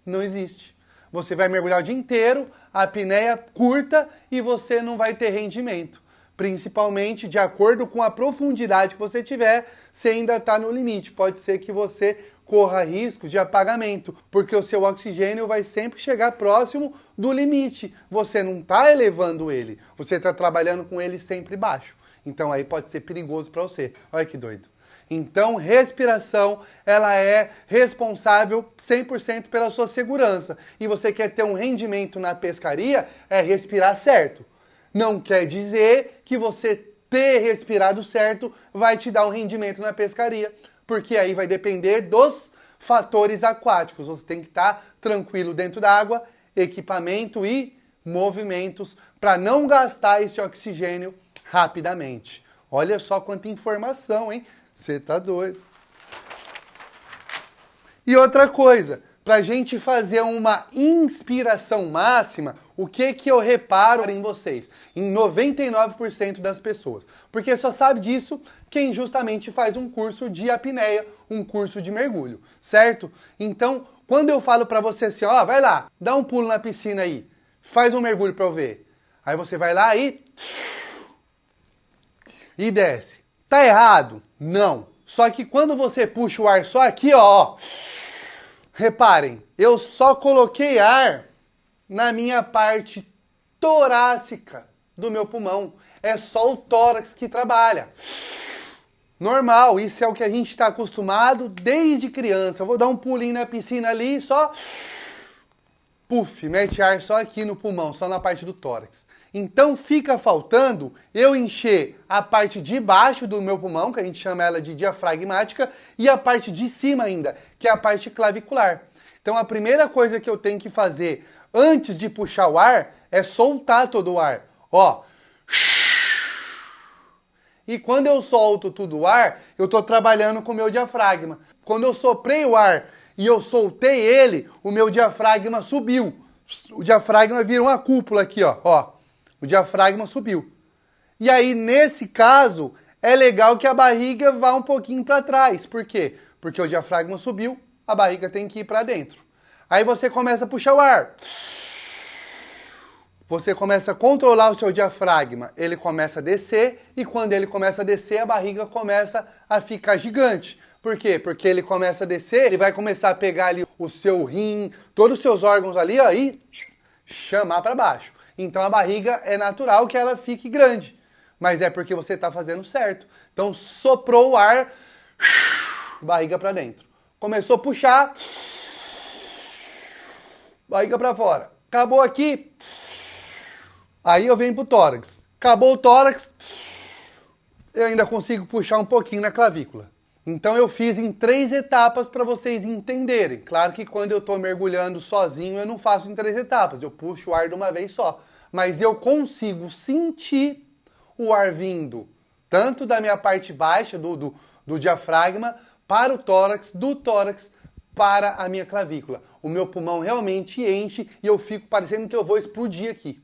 [SPEAKER 1] não existe. Você vai mergulhar o dia inteiro, a apneia curta e você não vai ter rendimento. Principalmente de acordo com a profundidade que você tiver, você ainda está no limite. Pode ser que você corra risco de apagamento, porque o seu oxigênio vai sempre chegar próximo do limite. Você não está elevando ele, você está trabalhando com ele sempre baixo. Então aí pode ser perigoso para você. Olha que doido. Então, respiração, ela é responsável 100% pela sua segurança. E você quer ter um rendimento na pescaria, é respirar certo. Não quer dizer que você ter respirado certo vai te dar um rendimento na pescaria, porque aí vai depender dos fatores aquáticos. Você tem que estar tranquilo dentro da água, equipamento e movimentos para não gastar esse oxigênio rapidamente. Olha só quanta informação, hein? Você tá doido. E outra coisa, para a gente fazer uma inspiração máxima, o que eu reparo em vocês? Em 99% das pessoas. Porque só sabe disso quem justamente faz um curso de apneia, um curso de mergulho, certo? Então, quando eu falo para você assim, ó, vai lá, dá um pulo na piscina aí, faz um mergulho para eu ver. Aí você vai lá e desce. Tá errado? Não. Só que quando você puxa o ar só aqui, ó, reparem, eu só coloquei ar na minha parte torácica do meu pulmão. É só o tórax que trabalha. Normal, isso é o que a gente está acostumado desde criança. Eu vou dar um pulinho na piscina ali, só puf, mete ar só aqui no pulmão, só na parte do tórax. Então fica faltando eu encher a parte de baixo do meu pulmão, que a gente chama ela de diafragmática, e a parte de cima ainda, que é a parte clavicular. Então a primeira coisa que eu tenho que fazer antes de puxar o ar é soltar todo o ar. Ó. E quando eu solto todo o ar, eu estou trabalhando com o meu diafragma. Quando eu soprei o ar e eu soltei ele, o meu diafragma subiu. O diafragma vira uma cúpula aqui, ó. O diafragma subiu. E aí, nesse caso, é legal que a barriga vá um pouquinho para trás. Por quê? Porque o diafragma subiu, a barriga tem que ir para dentro. Aí você começa a puxar o ar. Você começa a controlar o seu diafragma. Ele começa a descer e quando ele começa a descer, a barriga começa a ficar gigante. Por quê? Porque ele começa a descer, ele vai começar a pegar ali o seu rim, todos os seus órgãos ali, ó, e chamar para baixo. Então a barriga é natural que ela fique grande, mas é porque você está fazendo certo. Então soprou o ar, barriga para dentro. Começou a puxar, barriga para fora. Acabou aqui, aí eu venho pro tórax. Acabou o tórax, eu ainda consigo puxar um pouquinho na clavícula. Então eu fiz em 3 etapas para vocês entenderem. Claro que quando eu estou mergulhando sozinho eu não faço em 3 etapas, eu puxo o ar de uma vez só. Mas eu consigo sentir o ar vindo, tanto da minha parte baixa do diafragma para o tórax, do tórax para a minha clavícula. O meu pulmão realmente enche e eu fico parecendo que eu vou explodir aqui.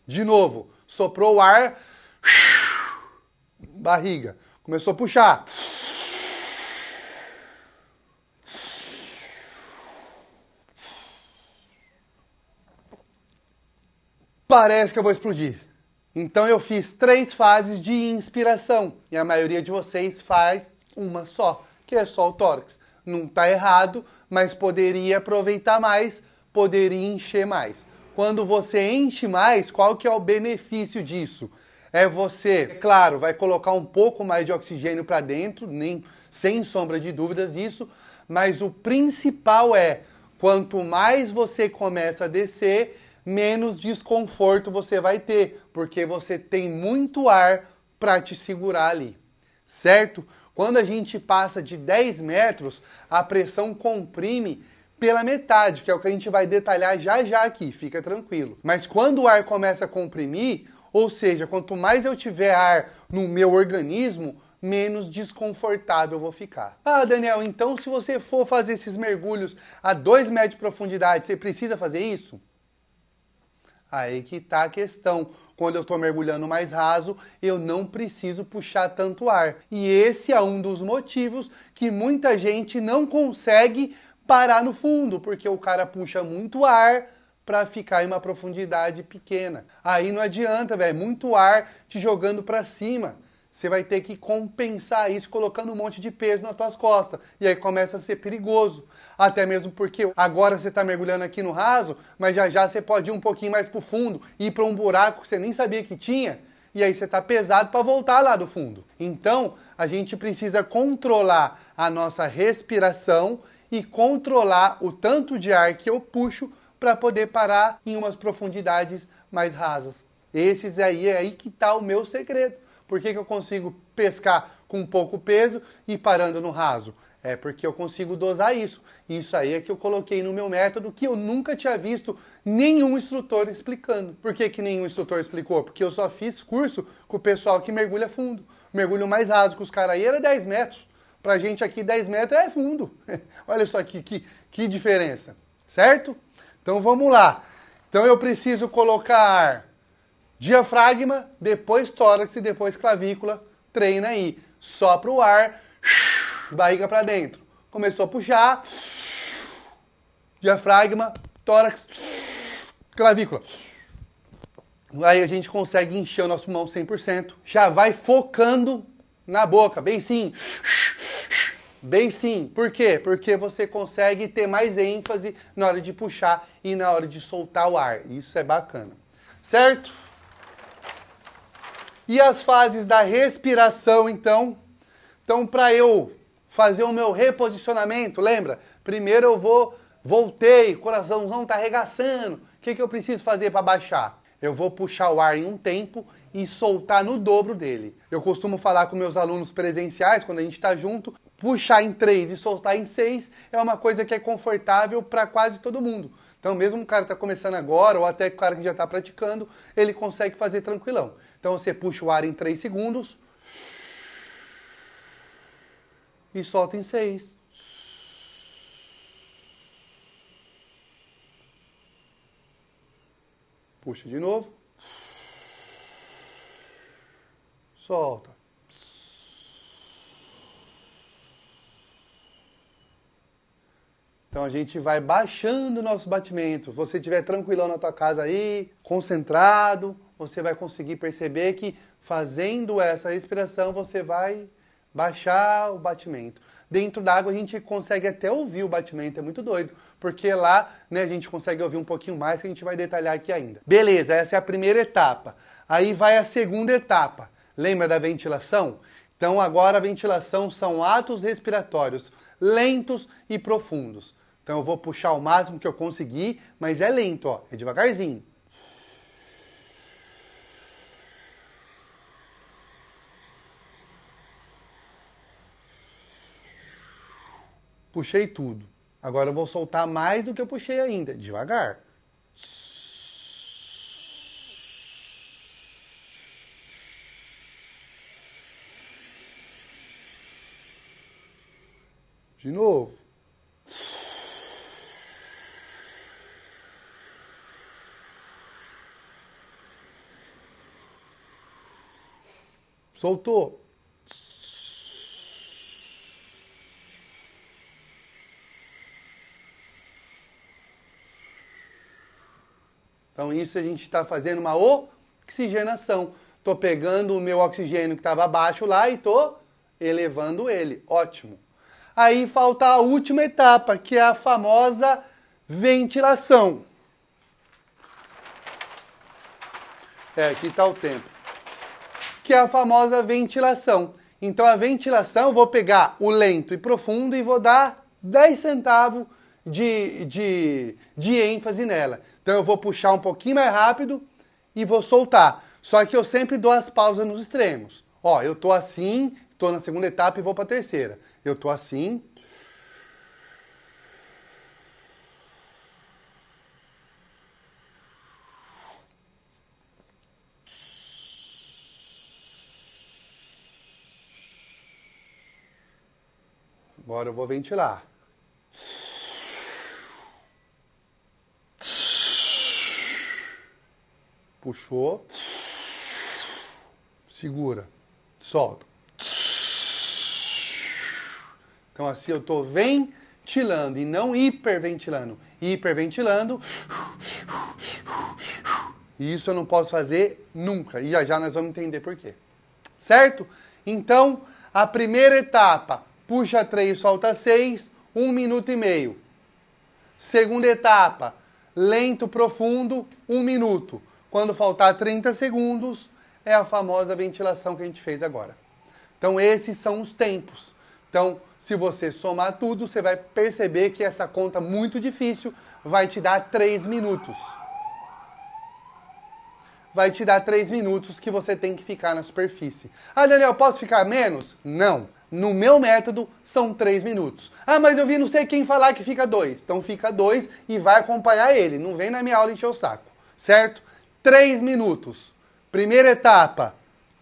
[SPEAKER 1] De novo, soprou o ar, barriga, começou a puxar. Parece que eu vou explodir. Então eu fiz 3 fases de inspiração. E a maioria de vocês faz uma só, que é só o tórax. Não está errado, mas poderia aproveitar mais, poderia encher mais. Quando você enche mais, qual que é o benefício disso? É você, claro, vai colocar um pouco mais de oxigênio para dentro, nem sem sombra de dúvidas isso, mas o principal é, quanto mais você começa a descer, menos desconforto você vai ter, porque você tem muito ar para te segurar ali, certo? Quando a gente passa de 10 metros, a pressão comprime pela metade, que é o que a gente vai detalhar já já aqui, fica tranquilo. Mas quando o ar começa a comprimir, ou seja, quanto mais eu tiver ar no meu organismo, menos desconfortável eu vou ficar. Ah, Daniel, então se você for fazer esses mergulhos a 2 metros de profundidade, você precisa fazer isso? Aí que tá a questão. Quando eu estou mergulhando mais raso, eu não preciso puxar tanto ar. E esse é um dos motivos que muita gente não consegue parar no fundo, porque o cara puxa muito ar para ficar em uma profundidade pequena. Aí não adianta, velho, muito ar te jogando para cima. Você vai ter que compensar isso colocando um monte de peso nas tuas costas. E aí começa a ser perigoso. Até mesmo porque agora você está mergulhando aqui no raso, mas já já você pode ir um pouquinho mais para o fundo, ir para um buraco que você nem sabia que tinha, e aí você está pesado para voltar lá do fundo. Então, a gente precisa controlar a nossa respiração e controlar o tanto de ar que eu puxo para poder parar em umas profundidades mais rasas. É aí que está o meu segredo. Por que eu consigo pescar com pouco peso e parando no raso? É porque eu consigo dosar isso. Isso aí é que eu coloquei no meu método que eu nunca tinha visto nenhum instrutor explicando. Por que nenhum instrutor explicou? Porque eu só fiz curso com o pessoal que mergulha fundo. O mergulho mais raso que os caras aí era 10 metros. Pra gente aqui 10 metros é fundo. Olha só que diferença. Certo? Então vamos lá. Então eu preciso colocar diafragma, depois tórax e depois clavícula. Treina aí. Sopra o ar, barriga para dentro. Começou a puxar. Diafragma, tórax, clavícula. Aí a gente consegue encher o nosso pulmão 100%. Já vai focando na boca, bem sim. Bem sim. Por quê? Porque você consegue ter mais ênfase na hora de puxar e na hora de soltar o ar. Isso é bacana. Certo? E as fases da respiração, então? Então, para eu fazer o meu reposicionamento, lembra? Primeiro eu voltei, o coraçãozão tá arregaçando. O que eu preciso fazer para baixar? Eu vou puxar o ar em um tempo e soltar no dobro dele. Eu costumo falar com meus alunos presenciais, quando a gente está junto, puxar em 3 e soltar em 6 é uma coisa que é confortável para quase todo mundo. Então, mesmo o cara que está começando agora, ou até o cara que já está praticando, ele consegue fazer tranquilão. Então, você puxa o ar em 3 segundos e solta em 6. Puxa de novo. Solta. Então a gente vai baixando o nosso batimento. Se você estiver tranquilão na tua casa aí, concentrado, você vai conseguir perceber que fazendo essa respiração você vai baixar o batimento. Dentro d'água a gente consegue até ouvir o batimento, é muito doido. Porque lá, né, a gente consegue ouvir um pouquinho mais, que a gente vai detalhar aqui ainda. Beleza, essa é a primeira etapa. Aí vai a segunda etapa. Lembra da ventilação? Então agora a ventilação são atos respiratórios lentos e profundos. Então eu vou puxar o máximo que eu conseguir, mas é lento, ó, é devagarzinho. Puxei tudo. Agora eu vou soltar mais do que eu puxei ainda, devagar. De novo. Soltou. Então isso a gente está fazendo uma oxigenação. Estou pegando o meu oxigênio que estava abaixo lá e estou elevando ele. Ótimo. Aí falta a última etapa, que é a famosa ventilação. Aqui está o tempo. Que é a famosa ventilação. Então a ventilação, eu vou pegar o lento e profundo e vou dar 10 centavos de ênfase nela. Então eu vou puxar um pouquinho mais rápido e vou soltar. Só que eu sempre dou as pausas nos extremos. Ó, eu tô assim, tô na segunda etapa e vou para a terceira. Eu tô assim. Agora eu vou ventilar. Puxou. Segura. Solta. Então assim eu estou ventilando e não hiperventilando. Hiperventilando. Isso eu não posso fazer nunca. E já nós vamos entender por quê. Certo? Então, a primeira etapa, puxa 3, solta 6, 1 minuto e meio. Segunda etapa, lento, profundo, 1 minuto. Quando faltar 30 segundos, é a famosa ventilação que a gente fez agora. Então, esses são os tempos. Então, se você somar tudo, você vai perceber que essa conta muito difícil vai te dar 3 minutos. Vai te dar 3 minutos que você tem que ficar na superfície. Ah, Daniel, posso ficar menos? Não. No meu método, são 3 minutos. Ah, mas eu vi não sei quem falar que fica 2. Então fica 2 e vai acompanhar ele. Não vem na minha aula encher o saco. Certo? 3 minutos. Primeira etapa,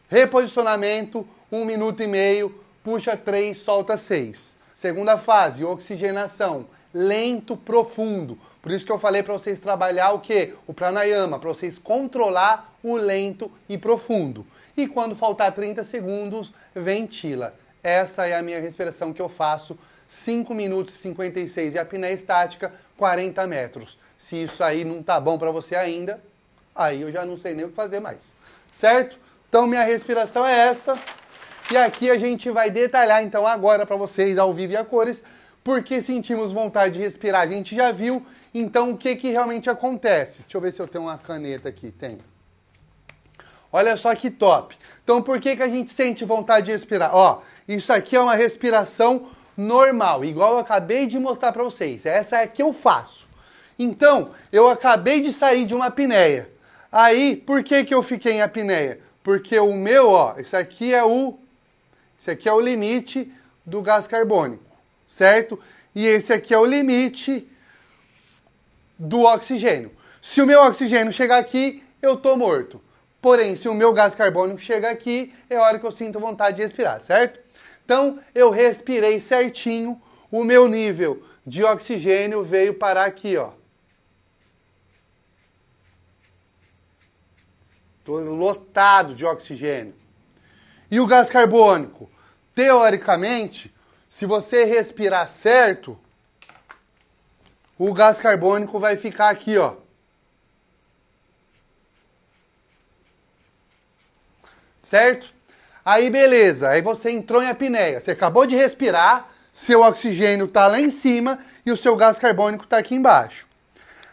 [SPEAKER 1] reposicionamento, 1 minuto e meio, puxa 3, solta 6. Segunda fase, oxigenação, lento, profundo. Por isso que eu falei para vocês trabalhar o quê? O pranayama, para vocês controlar o lento e profundo. E quando faltar 30 segundos, ventila. Essa é a minha respiração que eu faço, 5 minutos e 56 e a apneia estática, 40 metros. Se isso aí não tá bom para você ainda, aí eu já não sei nem o que fazer mais. Certo? Então minha respiração é essa. E aqui a gente vai detalhar então agora para vocês ao vivo e a cores, porque sentimos vontade de respirar. A gente já viu, então o que realmente acontece? Deixa eu ver se eu tenho uma caneta aqui. Tenho. Olha só que top. Então por que a gente sente vontade de respirar? Ó, isso aqui é uma respiração normal, igual eu acabei de mostrar para vocês. Essa é a que eu faço. Então, eu acabei de sair de uma apneia. Aí, por que eu fiquei em apneia? Porque o meu, ó, esse aqui é o limite do gás carbônico, certo? E esse aqui é o limite do oxigênio. Se o meu oxigênio chegar aqui, eu tô morto. Porém, se o meu gás carbônico chegar aqui, é a hora que eu sinto vontade de respirar, certo? Então, eu respirei certinho, o meu nível de oxigênio veio parar aqui, ó. Estou lotado de oxigênio. E o gás carbônico? Teoricamente, se você respirar certo, o gás carbônico vai ficar aqui, ó. Certo? Aí beleza, aí você entrou em apneia. Você acabou de respirar, seu oxigênio está lá em cima e o seu gás carbônico está aqui embaixo.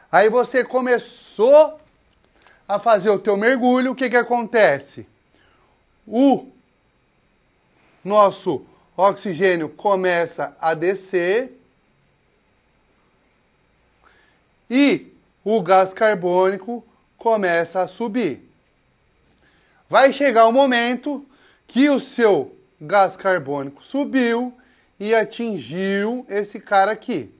[SPEAKER 1] Aí você começou a fazer o teu mergulho, o que acontece? O nosso oxigênio começa a descer e o gás carbônico começa a subir. Vai chegar um momento que o seu gás carbônico subiu e atingiu esse cara aqui.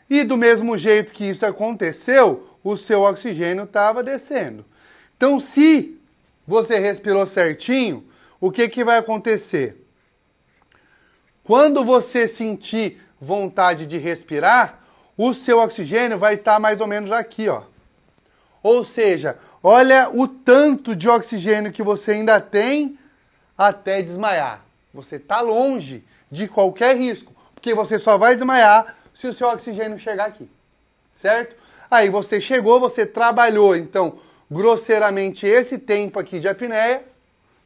[SPEAKER 1] E do mesmo jeito que isso aconteceu, o seu oxigênio estava descendo. Então, se você respirou certinho, o que vai acontecer? Quando você sentir vontade de respirar, o seu oxigênio vai estar mais ou menos aqui, ó. Ou seja, olha o tanto de oxigênio que você ainda tem até desmaiar. Você está longe de qualquer risco, porque você só vai desmaiar se o seu oxigênio chegar aqui, certo? Aí você chegou, você trabalhou, então, grosseiramente esse tempo aqui de apneia,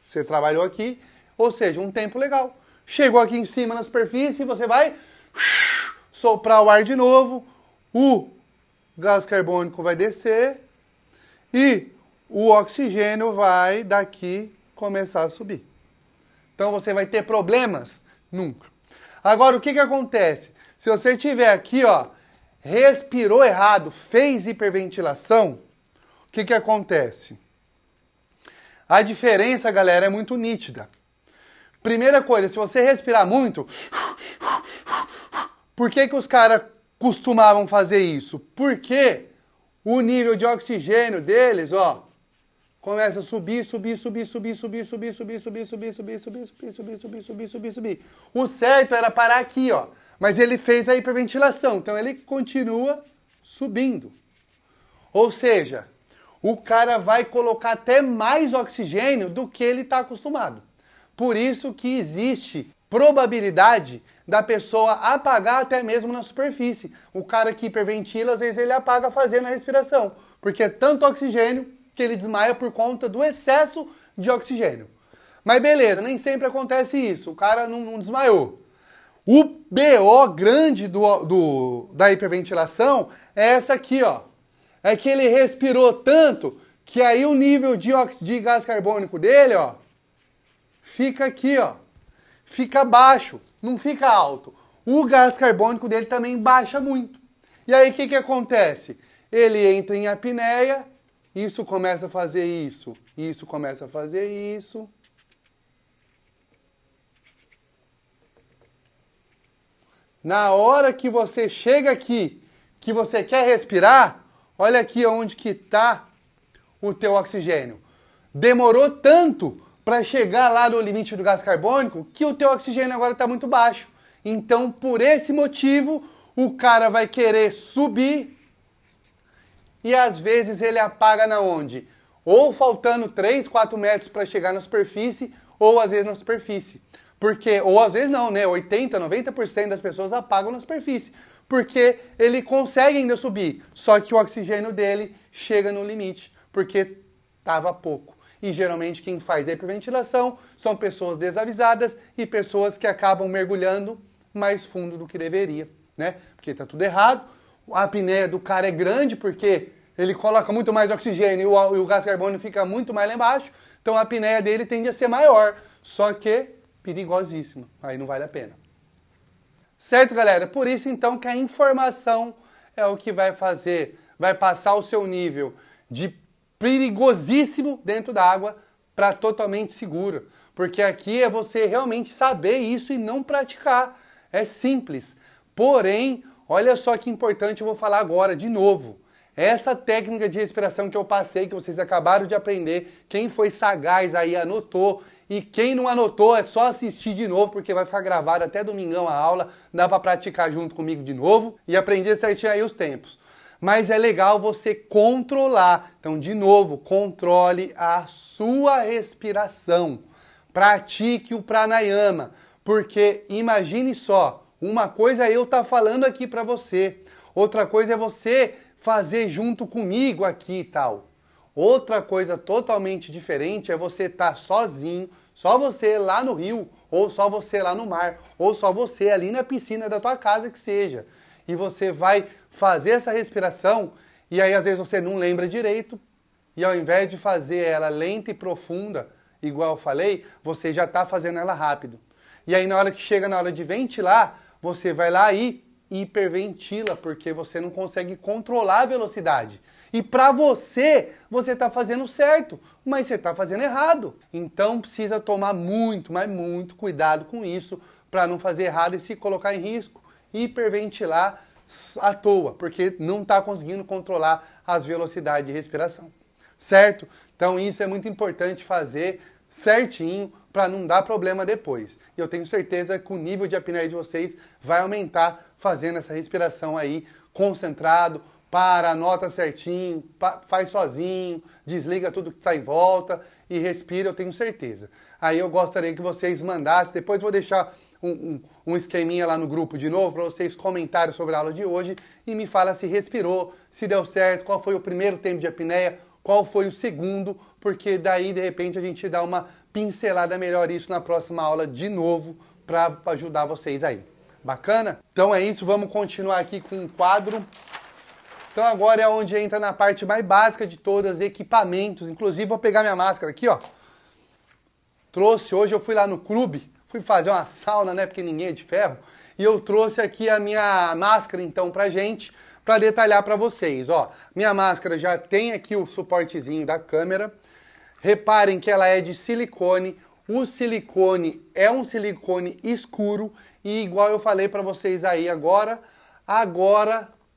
[SPEAKER 1] você trabalhou aqui, ou seja, um tempo legal. Chegou aqui em cima na superfície, você vai soprar o ar de novo, o gás carbônico vai descer e o oxigênio vai daqui começar a subir. Então você vai ter problemas? Nunca. Agora, o que acontece? Se você tiver aqui, ó, respirou errado, fez hiperventilação, o que acontece? A diferença, galera, é muito nítida. Primeira coisa, se você respirar muito, por que os caras costumavam fazer isso? Porque o nível de oxigênio deles, ó, começa a subir. O certo era parar aqui, ó. Mas ele fez a hiperventilação, então ele continua subindo. Ou seja, o cara vai colocar até mais oxigênio do que ele está acostumado. Por isso que existe probabilidade da pessoa apagar até mesmo na superfície. O cara que hiperventila, às vezes ele apaga fazendo a respiração, porque é tanto oxigênio que ele desmaia por conta do excesso de oxigênio. Mas beleza, nem sempre acontece isso, o cara não desmaiou. O BO grande da hiperventilação é essa aqui, ó. É que ele respirou tanto que aí o nível de gás carbônico dele, ó, fica aqui, ó. Fica baixo, não fica alto. O gás carbônico dele também baixa muito. E aí o que acontece? Ele entra em apneia, isso começa a fazer isso, isso começa a fazer isso. Na hora que você chega aqui, que você quer respirar, olha aqui onde que está o teu oxigênio. Demorou tanto para chegar lá no limite do gás carbônico que o teu oxigênio agora está muito baixo. Então, por esse motivo, o cara vai querer subir e às vezes ele apaga na onde? Ou faltando 3, 4 metros para chegar na superfície, ou às vezes na superfície. Porque, ou às vezes não, né? 80, 90% das pessoas apagam na superfície. Porque ele consegue ainda subir, só que o oxigênio dele chega no limite, porque estava pouco. E geralmente quem faz a hiperventilação são pessoas desavisadas e pessoas que acabam mergulhando mais fundo do que deveria, né? Porque tá tudo errado. A apneia do cara é grande porque ele coloca muito mais oxigênio e o gás carbônico fica muito mais lá embaixo. Então a apneia dele tende a ser maior, só que perigosíssima. Aí não vale a pena. Certo, galera? Por isso então que a informação é o que vai fazer, vai passar o seu nível de perigosíssimo dentro da água para totalmente seguro. Porque aqui é você realmente saber isso e não praticar. É simples. Porém, olha só que importante eu vou falar agora de novo. Essa técnica de respiração que eu passei, que vocês acabaram de aprender, quem foi sagaz aí anotou, e quem não anotou é só assistir de novo, porque vai ficar gravado até domingão a aula, dá para praticar junto comigo de novo e aprender certinho aí os tempos. Mas é legal você controlar. Então, de novo, controle a sua respiração. Pratique o pranayama, porque imagine só, uma coisa é eu estar falando aqui para você, outra coisa é você fazer junto comigo aqui e tal. Outra coisa totalmente diferente é você estar sozinho, só você lá no rio, ou só você lá no mar, ou só você ali na piscina da tua casa que seja. E você vai fazer essa respiração e aí às vezes você não lembra direito e ao invés de fazer ela lenta e profunda, igual eu falei, você já está fazendo ela rápido. E aí na hora que chega na hora de ventilar, você vai lá e hiperventila, porque você não consegue controlar a velocidade. E para você está fazendo certo, mas você está fazendo errado. Então precisa tomar muito, mas muito cuidado com isso, para não fazer errado e se colocar em risco, hiperventilar à toa, porque não está conseguindo controlar as velocidades de respiração. Certo? Então isso é muito importante fazer certinho para não dar problema depois. E eu tenho certeza que o nível de apneia de vocês vai aumentar fazendo essa respiração aí concentrado, para, anota certinho, faz sozinho, desliga tudo que está em volta e respira, eu tenho certeza. Aí eu gostaria que vocês mandassem, depois vou deixar um esqueminha lá no grupo de novo para vocês comentarem sobre a aula de hoje e me fala se respirou, se deu certo, qual foi o primeiro tempo de apneia, qual foi o segundo, porque daí de repente a gente dá uma pincelada melhor isso na próxima aula de novo para ajudar vocês aí. Bacana? Então é isso, vamos continuar aqui com um quadro. Então agora é onde entra na parte mais básica de todas, equipamentos. Inclusive vou pegar minha máscara aqui, ó. Trouxe, hoje eu fui lá no clube, fui fazer uma sauna, né, porque ninguém é de ferro. E eu trouxe aqui a minha máscara então pra gente, para detalhar para vocês, ó. Minha máscara já tem aqui o suportezinho da câmera. Reparem que ela é de silicone. O silicone é um silicone escuro e igual eu falei para vocês aí agora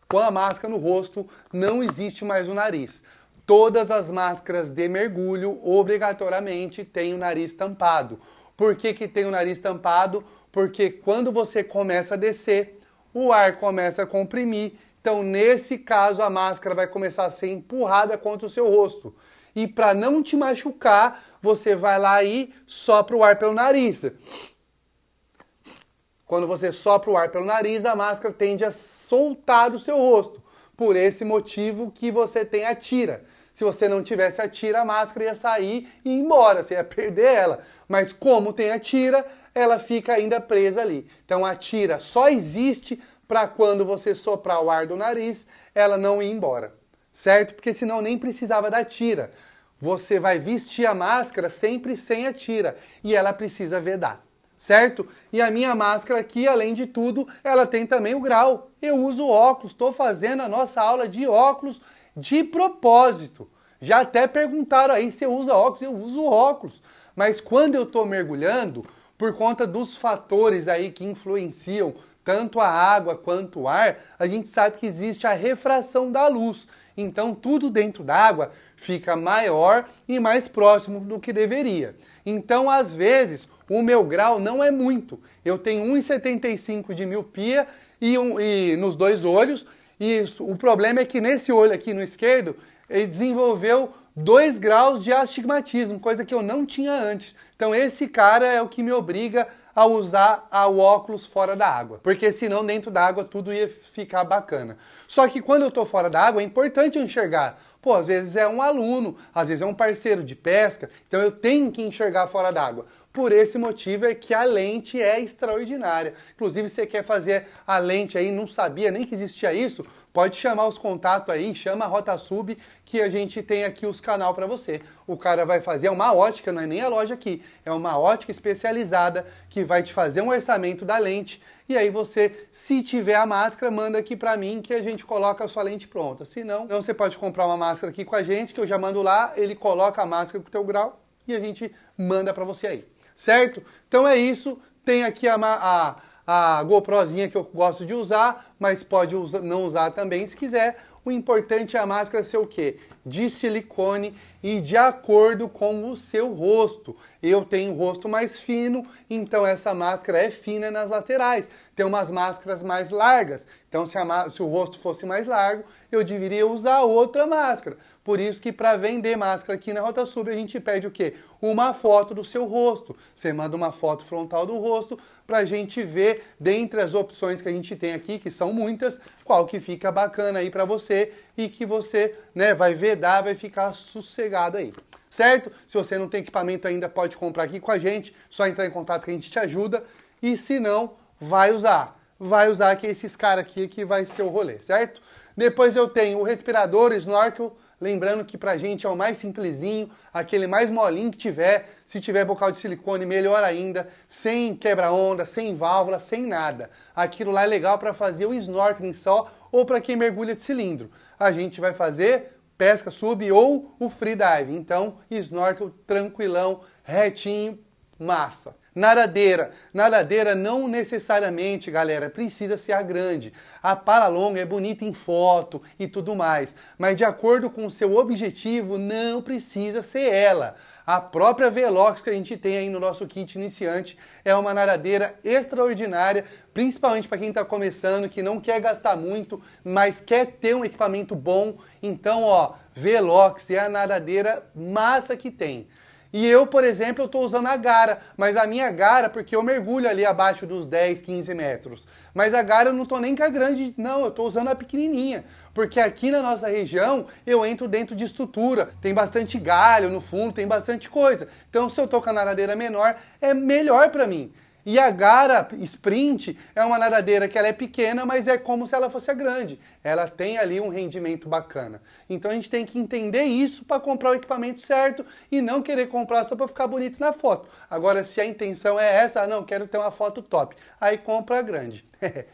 [SPEAKER 1] com a máscara no rosto não existe mais o nariz. Todas as máscaras de mergulho obrigatoriamente têm o nariz tampado. Por que que tem o nariz tampado? Porque quando você começa a descer, o ar começa a comprimir. Então, nesse caso, a máscara vai começar a ser empurrada contra o seu rosto. E para não te machucar, você vai lá e sopra o ar pelo nariz. Quando você sopra o ar pelo nariz, a máscara tende a soltar o seu rosto. Por esse motivo que você tem a tira. Se você não tivesse a tira, a máscara ia sair e ir embora, você ia perder ela. Mas como tem a tira, ela fica ainda presa ali. Então a tira só existe para quando você soprar o ar do nariz, ela não ir embora, certo? Porque senão nem precisava da tira. Você vai vestir a máscara sempre sem a tira e ela precisa vedar, certo? E a minha máscara aqui, além de tudo, ela tem também o grau. Eu uso óculos, estou fazendo a nossa aula de óculos de propósito. Já até perguntaram aí se eu uso óculos, eu uso óculos. Mas quando eu estou mergulhando, por conta dos fatores aí que influenciam tanto a água quanto o ar, a gente sabe que existe a refração da luz. Então tudo dentro d'água fica maior e mais próximo do que deveria. Então, às vezes, o meu grau não é muito. Eu tenho 1,75 de miopia e nos dois olhos. E o problema é que nesse olho aqui no esquerdo, ele desenvolveu 2 graus de astigmatismo, coisa que eu não tinha antes. Então esse cara é o que me obriga a usar o óculos fora da água, porque senão dentro da água tudo ia ficar bacana. Só que quando eu tô fora da água é importante eu enxergar. Pô, às vezes é um aluno, às vezes é um parceiro de pesca, então eu tenho que enxergar fora d'água. Por esse motivo é que a lente é extraordinária. Inclusive, se você quer fazer a lente aí, não sabia nem que existia isso, pode chamar os contatos aí, chama a RotaSub, que a gente tem aqui os canal para você. O cara vai fazer uma ótica, não é nem a loja aqui, é uma ótica especializada que vai te fazer um orçamento da lente. E aí você, se tiver a máscara, manda aqui pra mim que a gente coloca a sua lente pronta. Se não, você pode comprar uma máscara aqui com a gente, que eu já mando lá, ele coloca a máscara com o teu grau e a gente manda pra você aí, certo? Então é isso, tem aqui a GoProzinha que eu gosto de usar, mas pode não usar também se quiser. O importante é a máscara ser o quê? De silicone e de acordo com o seu rosto. Eu tenho o rosto mais fino, então essa máscara é fina nas laterais. Tem umas máscaras mais largas, então se o rosto fosse mais largo, eu deveria usar outra máscara. Por isso que para vender máscara aqui na RotaSub a gente pede o quê? Uma foto do seu rosto. Você manda uma foto frontal do rosto para a gente ver, dentre as opções que a gente tem aqui, que são muitas, qual que fica bacana aí para você e que você, né, vai vedar, vai ficar sossegado aí, certo? Se você não tem equipamento ainda, pode comprar aqui com a gente, só entrar em contato que a gente te ajuda, e se não, vai usar que esses caras aqui que vai ser o rolê, certo? Depois eu tenho o respirador, snorkel, lembrando que pra gente é o mais simplesinho, aquele mais molinho que tiver. Se tiver bocal de silicone, melhor ainda, sem quebra-onda, sem válvula, sem nada. Aquilo lá é legal para fazer o snorkeling só ou para quem mergulha de cilindro. A gente vai fazer pesca sub ou o freedive. Então, snorkel tranquilão, retinho, massa. Nadadeira. Nadadeira não necessariamente, galera, precisa ser a grande. A paralonga é bonita em foto e tudo mais, mas de acordo com o seu objetivo, não precisa ser ela. A própria Velox que a gente tem aí no nosso kit iniciante é uma nadadeira extraordinária, principalmente para quem está começando, que não quer gastar muito, mas quer ter um equipamento bom. Então, ó, Velox é a nadadeira massa que tem. E eu, por exemplo, eu estou usando a Gara, mas a minha Gara, porque eu mergulho ali abaixo dos 10, 15 metros. Mas a Gara eu não estou nem com a grande, não, eu estou usando a pequenininha. Porque aqui na nossa região eu entro dentro de estrutura, tem bastante galho no fundo, tem bastante coisa. Então se eu estou com a nadadeira menor, é melhor para mim. E a Gara Sprint é uma nadadeira que ela é pequena, mas é como se ela fosse a grande. Ela tem ali um rendimento bacana. Então a gente tem que entender isso para comprar o equipamento certo e não querer comprar só para ficar bonito na foto. Agora, se a intenção é essa, não, quero ter uma foto top, aí compra a grande,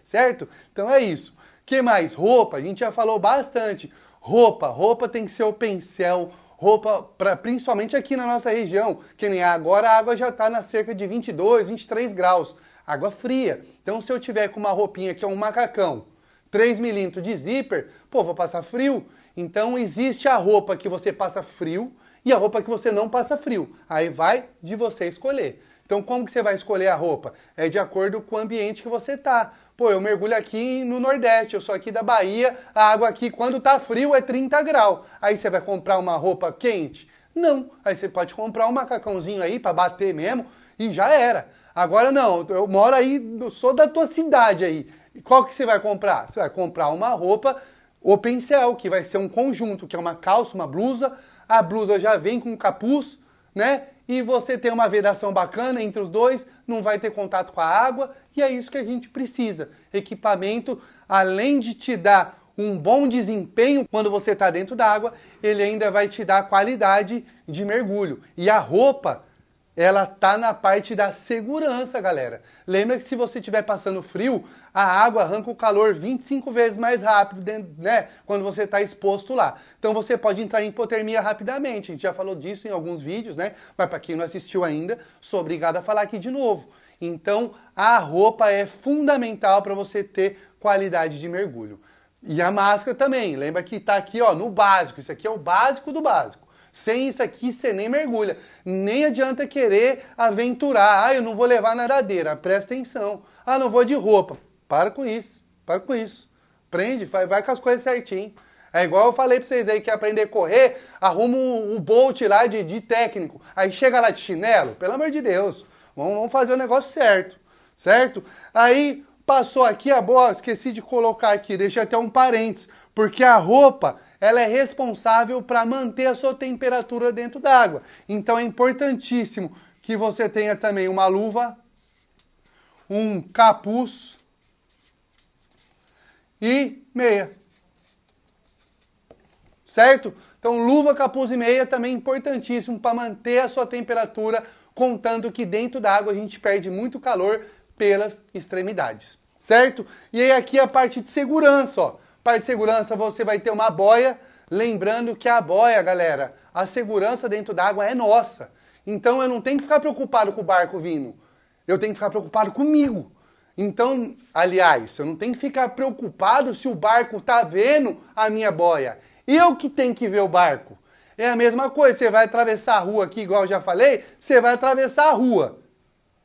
[SPEAKER 1] certo? Então é isso. Que mais? Roupa, a gente já falou bastante. Roupa tem que ser o pincel. Roupa, principalmente aqui na nossa região, que nem agora a água já está na cerca de 22, 23 graus, água fria. Então se eu tiver com uma roupinha que é um macacão, 3 milímetros de zíper, pô, vou passar frio. Então existe a roupa que você passa frio e a roupa que você não passa frio. Aí vai de você escolher. Então como que você vai escolher a roupa? É de acordo com o ambiente que você tá. Pô, eu mergulho aqui no Nordeste, eu sou aqui da Bahia, a água aqui quando tá frio é 30 graus. Aí você vai comprar uma roupa quente? Não. Aí você pode comprar um macacãozinho aí para bater mesmo e já era. Agora não, eu moro aí, eu sou da tua cidade aí. Qual que você vai comprar? Você vai comprar uma roupa ou pincel, que vai ser um conjunto, que é uma calça, uma blusa. A blusa já vem com capuz, né? E você tem uma vedação bacana entre os dois, não vai ter contato com a água, e é isso que a gente precisa. Equipamento, além de te dar um bom desempenho quando você está dentro d'água, ele ainda vai te dar qualidade de mergulho. E a roupa, ela tá na parte da segurança, galera. Lembra que se você estiver passando frio, a água arranca o calor 25 vezes mais rápido, né? Quando você está exposto lá. Então você pode entrar em hipotermia rapidamente. A gente já falou disso em alguns vídeos, né? Mas para quem não assistiu ainda, sou obrigado a falar aqui de novo. Então a roupa é fundamental para você ter qualidade de mergulho. E a máscara também. Lembra que tá aqui, ó, no básico. Isso aqui é o básico do básico. Sem isso aqui, você nem mergulha. Nem adianta querer aventurar. Ah, eu não vou levar nadadeira. Presta atenção. Ah, não vou de roupa. Para com isso. Para com isso. Aprende, vai com as coisas certinho. É igual eu falei pra vocês aí, que aprender a correr, arruma o Bolt lá de técnico. Aí chega lá de chinelo. Pelo amor de Deus. Vamos fazer o negócio certo. Certo? Aí passou aqui a boa, esqueci de colocar aqui, deixei até um parênteses. Porque a roupa, ela é responsável para manter a sua temperatura dentro d'água. Então é importantíssimo que você tenha também uma luva, um capuz e meia. Certo? Então luva, capuz e meia também é importantíssimo para manter a sua temperatura, contando que dentro d'água a gente perde muito calor pelas extremidades. Certo? E aí aqui a parte de segurança, ó. Parte de segurança, você vai ter uma boia, lembrando que a boia, galera, a segurança dentro d'água é nossa. Então eu não tenho que ficar preocupado com o barco vindo, eu tenho que ficar preocupado comigo. Então, aliás, eu não tenho que ficar preocupado se o barco tá vendo a minha boia. Eu que tenho que ver o barco. É a mesma coisa, você vai atravessar a rua aqui, igual eu já falei, você vai atravessar a rua.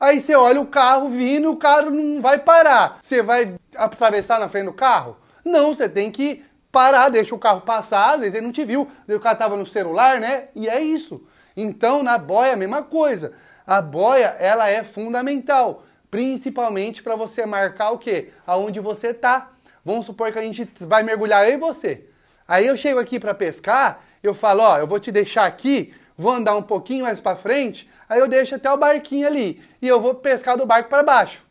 [SPEAKER 1] Aí você olha o carro vindo, o carro não vai parar. Você vai atravessar na frente do carro? Não, você tem que parar, deixa o carro passar, às vezes ele não te viu, às vezes o cara estava no celular, né? E é isso. Então, na boia, a mesma coisa. A boia, ela é fundamental, principalmente para você marcar o quê? Aonde você tá. Vamos supor que a gente vai mergulhar, eu e você. Aí eu chego aqui para pescar, eu falo, ó, eu vou te deixar aqui, vou andar um pouquinho mais para frente, aí eu deixo até o barquinho ali, e eu vou pescar do barco para baixo.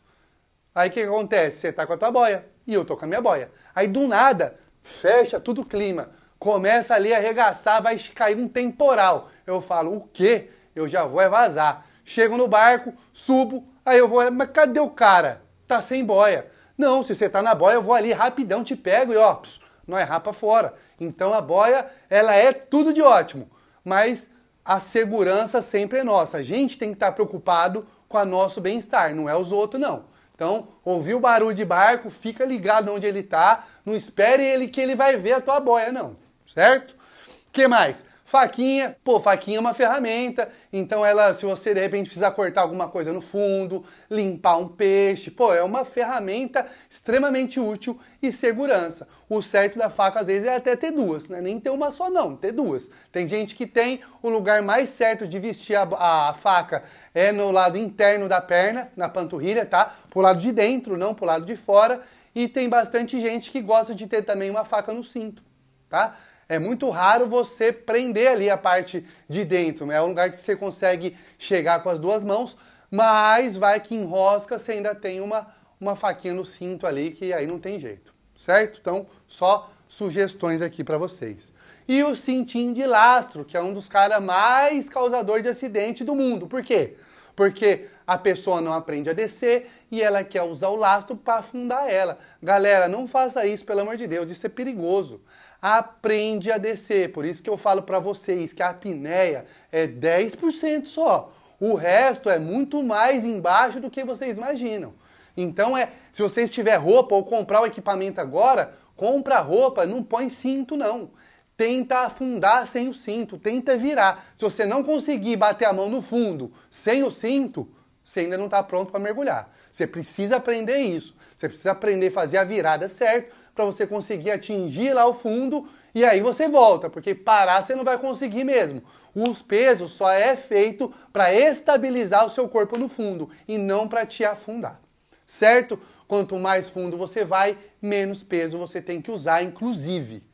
[SPEAKER 1] Aí o que acontece? Você tá com a tua boia, e eu tô com a minha boia. Aí do nada, fecha tudo o clima, começa ali a arregaçar, vai cair um temporal. Eu falo, o quê? Eu já vou vazar. Chego no barco, subo, aí eu vou, mas cadê o cara? Tá sem boia. Não, se você tá na boia, eu vou ali rapidão, te pego e ó, nós rapa fora. Então a boia, ela é tudo de ótimo, mas a segurança sempre é nossa. A gente tem que estar preocupado com o nosso bem-estar, não é os outros não. Então, ouviu o barulho de barco, fica ligado onde ele está, não espere ele que ele vai ver a tua boia, não, certo? O que mais? Faquinha, pô, faquinha é uma ferramenta, então ela, se você de repente precisar cortar alguma coisa no fundo, limpar um peixe, pô, é uma ferramenta extremamente útil e segurança. O certo da faca às vezes é até ter duas, não é nem ter uma só não, ter duas. Tem gente que tem o lugar mais certo de vestir a faca é no lado interno da perna, na panturrilha, tá? Pro lado de dentro, não pro lado de fora, e tem bastante gente que gosta de ter também uma faca no cinto, tá? É muito raro você prender ali a parte de dentro, é um lugar que você consegue chegar com as duas mãos, mas vai que enrosca, você ainda tem uma faquinha no cinto ali, que aí não tem jeito, certo? Então, só sugestões aqui para vocês. E o cintinho de lastro, que é um dos caras mais causadores de acidente do mundo. Por quê? Porque a pessoa não aprende a descer e ela quer usar o lastro para afundar ela. Galera, não faça isso, pelo amor de Deus, isso é perigoso. Aprende a descer, por isso que eu falo para vocês que a apneia é 10% só. O resto é muito mais embaixo do que vocês imaginam. Então, se você tiver roupa ou comprar o equipamento agora, compra roupa, não põe cinto não. Tenta afundar sem o cinto, tenta virar. Se você não conseguir bater a mão no fundo sem o cinto, você ainda não está pronto para mergulhar. Você precisa aprender isso. Você precisa aprender a fazer a virada certa para você conseguir atingir lá o fundo e aí você volta, porque parar você não vai conseguir mesmo. Os pesos só é feito para estabilizar o seu corpo no fundo e não para te afundar, certo? Quanto mais fundo você vai, menos peso você tem que usar, inclusive.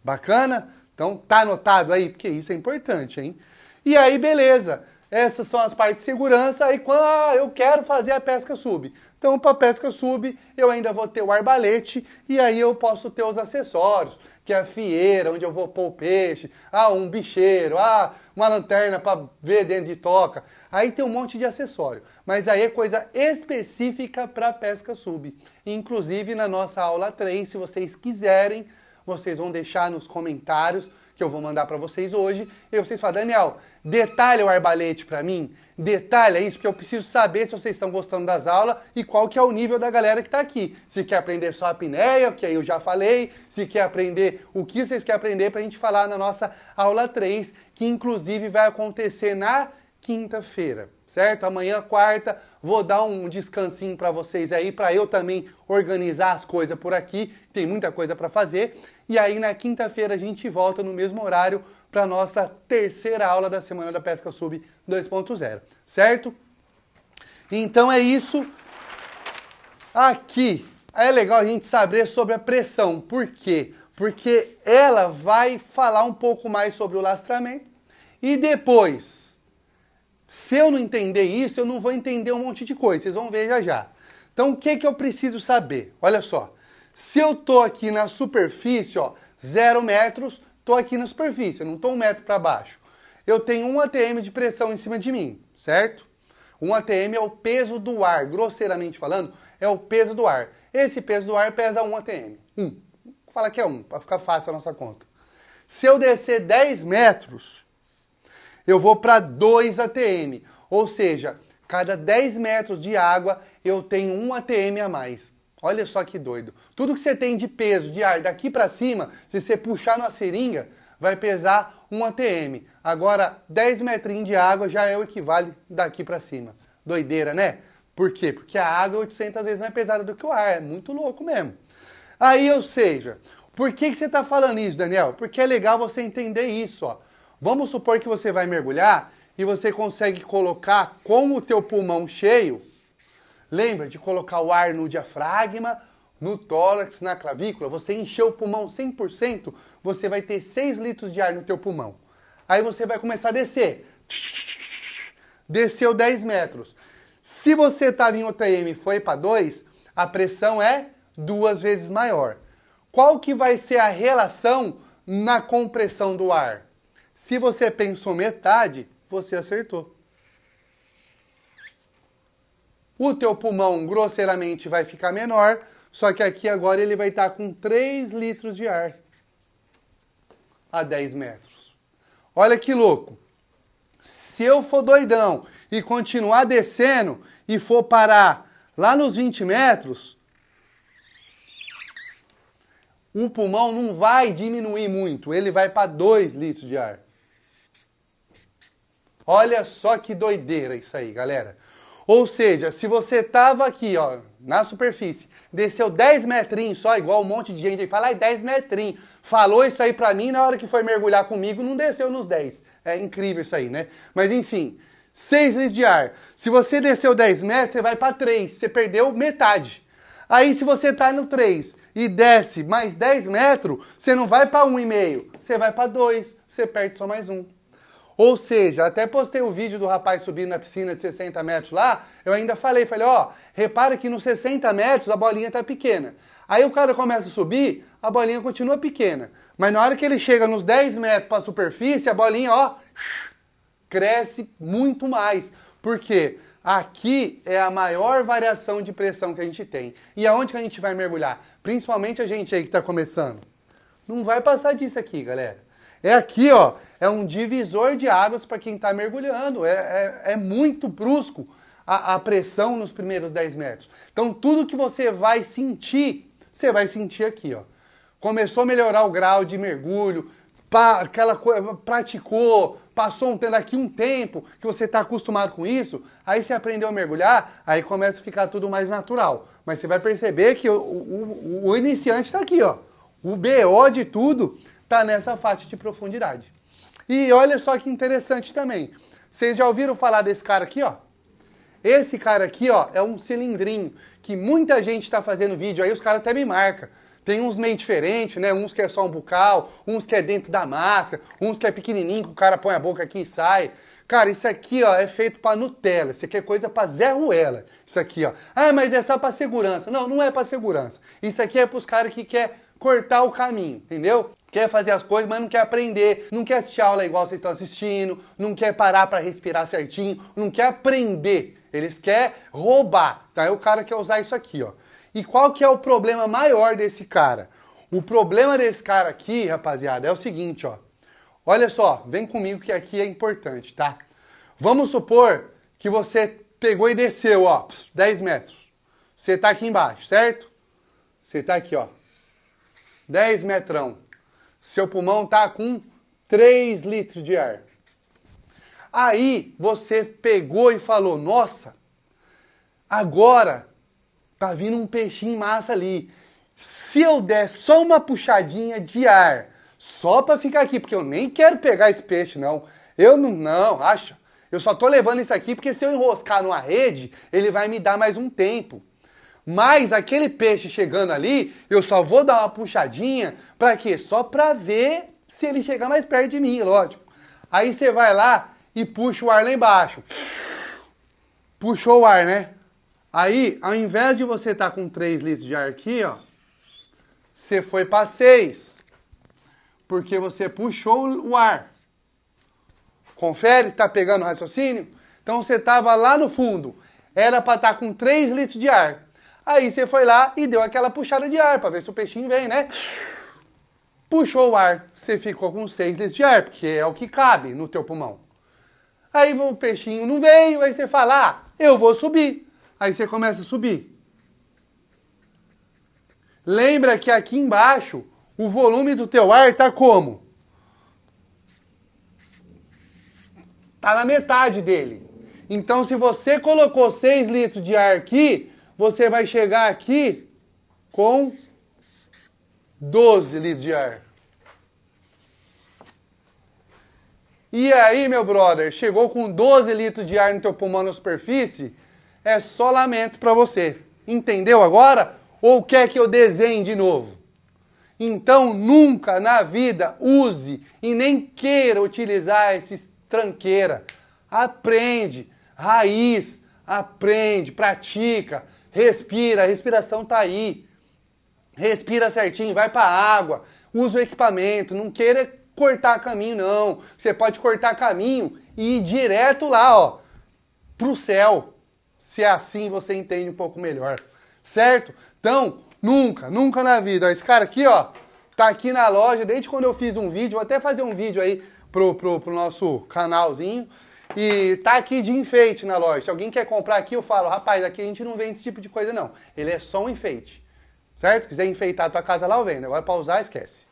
[SPEAKER 1] Bacana? Então tá anotado aí, porque isso é importante, hein? E aí, beleza. Essas são as partes de segurança. Aí quando eu quero fazer a pesca sub. Então, para a pesca sub, eu ainda vou ter o arbalete e aí eu posso ter os acessórios, que é a fieira, onde eu vou pôr o peixe, um bicheiro, uma lanterna para ver dentro de toca. Aí tem um monte de acessório. Mas aí é coisa específica para pesca sub. Inclusive, na nossa aula 3, se vocês quiserem, vocês vão deixar nos comentários que eu vou mandar para vocês hoje, e vocês falam, Daniel, detalha o arbalete para mim, detalha isso, porque eu preciso saber se vocês estão gostando das aulas e qual que é o nível da galera que está aqui. Se quer aprender só a apneia, que aí eu já falei, se quer aprender o que vocês querem aprender para a gente falar na nossa aula 3, que inclusive vai acontecer na quinta-feira, certo? Amanhã, quarta, vou dar um descansinho para vocês aí, para eu também organizar as coisas por aqui, tem muita coisa para fazer. E aí na quinta-feira a gente volta no mesmo horário para a nossa terceira aula da Semana da Pesca Sub 2.0, certo? Então é isso. Aqui é legal a gente saber sobre a pressão. Por quê? Porque ela vai falar um pouco mais sobre o lastramento e depois, se eu não entender isso, eu não vou entender um monte de coisa, vocês vão ver já já. Então o que eu preciso saber? Olha só. Se eu tô aqui na superfície, 0 metros, tô aqui na superfície, eu não tô 1 metro para baixo. Eu tenho 1 atm de pressão em cima de mim, certo? 1 atm é o peso do ar, grosseiramente falando, é o peso do ar. Esse peso do ar pesa 1 atm. Fala que é 1, para ficar fácil a nossa conta. Se eu descer 10 metros, eu vou para 2 atm. Ou seja, cada 10 metros de água eu tenho 1 atm a mais. Olha só que doido. Tudo que você tem de peso, de ar, daqui para cima, se você puxar numa seringa, vai pesar 1 atm. Agora, 10 metrinhos de água já é o equivale daqui para cima. Doideira, né? Por quê? Porque a água é 800 vezes mais pesada do que o ar. É muito louco mesmo. Aí, ou seja, por que você está falando isso, Daniel? Porque é legal você entender isso, ó. Vamos supor que você vai mergulhar e você consegue colocar com o teu pulmão cheio. Lembra de colocar o ar no diafragma, no tórax, na clavícula? Você encheu o pulmão 100%, você vai ter 6 litros de ar no teu pulmão. Aí você vai começar a descer. Desceu 10 metros. Se você estava em OTM e foi para 2, a pressão é 2 vezes maior. Qual que vai ser a relação na compressão do ar? Se você pensou metade, você acertou. O teu pulmão, grosseiramente, vai ficar menor, só que aqui agora ele vai estar com 3 litros de ar a 10 metros. Olha que louco. Se eu for doidão e continuar descendo e for parar lá nos 20 metros, o pulmão não vai diminuir muito, ele vai para 2 litros de ar. Olha só que doideira isso aí, galera. Ou seja, se você estava aqui, na superfície, desceu 10 metrinhos só, igual um monte de gente aí fala, 10 metrinhos. Falou isso aí pra mim, na hora que foi mergulhar comigo, não desceu nos 10. É incrível isso aí, né? Mas enfim, 6 litros de ar. Se você desceu 10 metros, você vai para 3, você perdeu metade. Aí se você tá no 3 e desce mais 10 metros, você não vai para 1,5, você vai para 2, você perde só mais 1. Ou seja, até postei o vídeo do rapaz subindo na piscina de 60 metros lá, eu ainda falei, repara que nos 60 metros a bolinha tá pequena. Aí o cara começa a subir, a bolinha continua pequena. Mas na hora que ele chega nos 10 metros para a superfície, a bolinha, cresce muito mais. Por quê? Aqui é a maior variação de pressão que a gente tem. E aonde que a gente vai mergulhar? Principalmente a gente aí que está começando. Não vai passar disso aqui, galera. É aqui, é um divisor de águas para quem está mergulhando. É muito brusco a pressão nos primeiros 10 metros. Então, tudo que você vai sentir aqui, Começou a melhorar o grau de mergulho, aquela coisa, praticou, passou daqui um tempo que você está acostumado com isso, aí você aprendeu a mergulhar, aí começa a ficar tudo mais natural. Mas você vai perceber que o iniciante está aqui, ó. O BO de tudo está nessa faixa de profundidade. E olha só que interessante também. Vocês já ouviram falar desse cara aqui, ó? Esse cara aqui, ó, é um cilindrinho que muita gente está fazendo vídeo, aí os caras até me marcam. Tem uns meio diferentes, né? Uns que é só um bucal, uns que é dentro da máscara, uns que é pequenininho, que o cara põe a boca aqui e sai. Cara, isso aqui, ó, é feito para Nutella. Isso aqui é coisa para Zé Ruela. Isso aqui, ó. Ah, mas é só para segurança. Não, não é para segurança. Isso aqui é para os caras que quer cortar o caminho, entendeu? Quer fazer as coisas, mas não quer aprender, não quer assistir aula igual vocês estão assistindo, não quer parar para respirar certinho, não quer aprender. Eles querem roubar, tá? É o cara que quer usar isso aqui, ó. E qual que é o problema maior desse cara? O problema desse cara aqui, rapaziada, é o seguinte, ó. Olha só, vem comigo que aqui é importante, tá? Vamos supor que você pegou e desceu, ó, 10 metros. Você tá aqui embaixo, certo? Você tá aqui, ó. 10 metrão. Seu pulmão tá com 3 litros de ar. Aí você pegou e falou, nossa, agora tá vindo um peixinho massa ali. Se eu der só uma puxadinha de ar, só pra ficar aqui, porque eu nem quero pegar esse peixe, não. Eu não, acha? Eu só tô levando isso aqui porque se eu enroscar numa rede, ele vai me dar mais um tempo. Mas aquele peixe chegando ali, eu só vou dar uma puxadinha, pra quê? Só pra ver se ele chegar mais perto de mim, lógico. Aí você vai lá e puxa o ar lá embaixo. Puxou o ar, né? Aí, ao invés de você estar com 3 litros de ar aqui, ó, você foi para 6. Porque você puxou o ar. Confere? Tá pegando o raciocínio? Então você tava lá no fundo. Era para estar com 3 litros de ar. Aí você foi lá e deu aquela puxada de ar para ver se o peixinho vem, né? Puxou o ar. Você ficou com 6 litros de ar, porque é o que cabe no teu pulmão. Aí o peixinho não veio, aí você fala, ah, eu vou subir. Aí você começa a subir. Lembra que aqui embaixo, o volume do teu ar tá como? Tá na metade dele. Então, se você colocou 6 litros de ar aqui, você vai chegar aqui com 12 litros de ar. E aí, meu brother, chegou com 12 litros de ar no teu pulmão na superfície, é só lamento para você. Entendeu agora? Ou quer que eu desenhe de novo? Então, nunca na vida use e nem queira utilizar esses tranqueira. Aprende, raiz, aprende, pratica, respira, a respiração tá aí. Respira certinho, vai para a água, usa o equipamento, não queira cortar caminho não. Você pode cortar caminho e ir direto lá, ó, pro céu. Se é assim, você entende um pouco melhor, certo? Então, nunca na vida. Ó, esse cara aqui, ó, tá aqui na loja desde quando eu fiz um vídeo. Vou até fazer um vídeo aí pro nosso canalzinho. E tá aqui de enfeite na loja. Se alguém quer comprar aqui, eu falo, rapaz, aqui a gente não vende esse tipo de coisa não. Ele é só um enfeite, certo? Se quiser enfeitar a tua casa lá, eu vendo. Agora pra usar, esquece.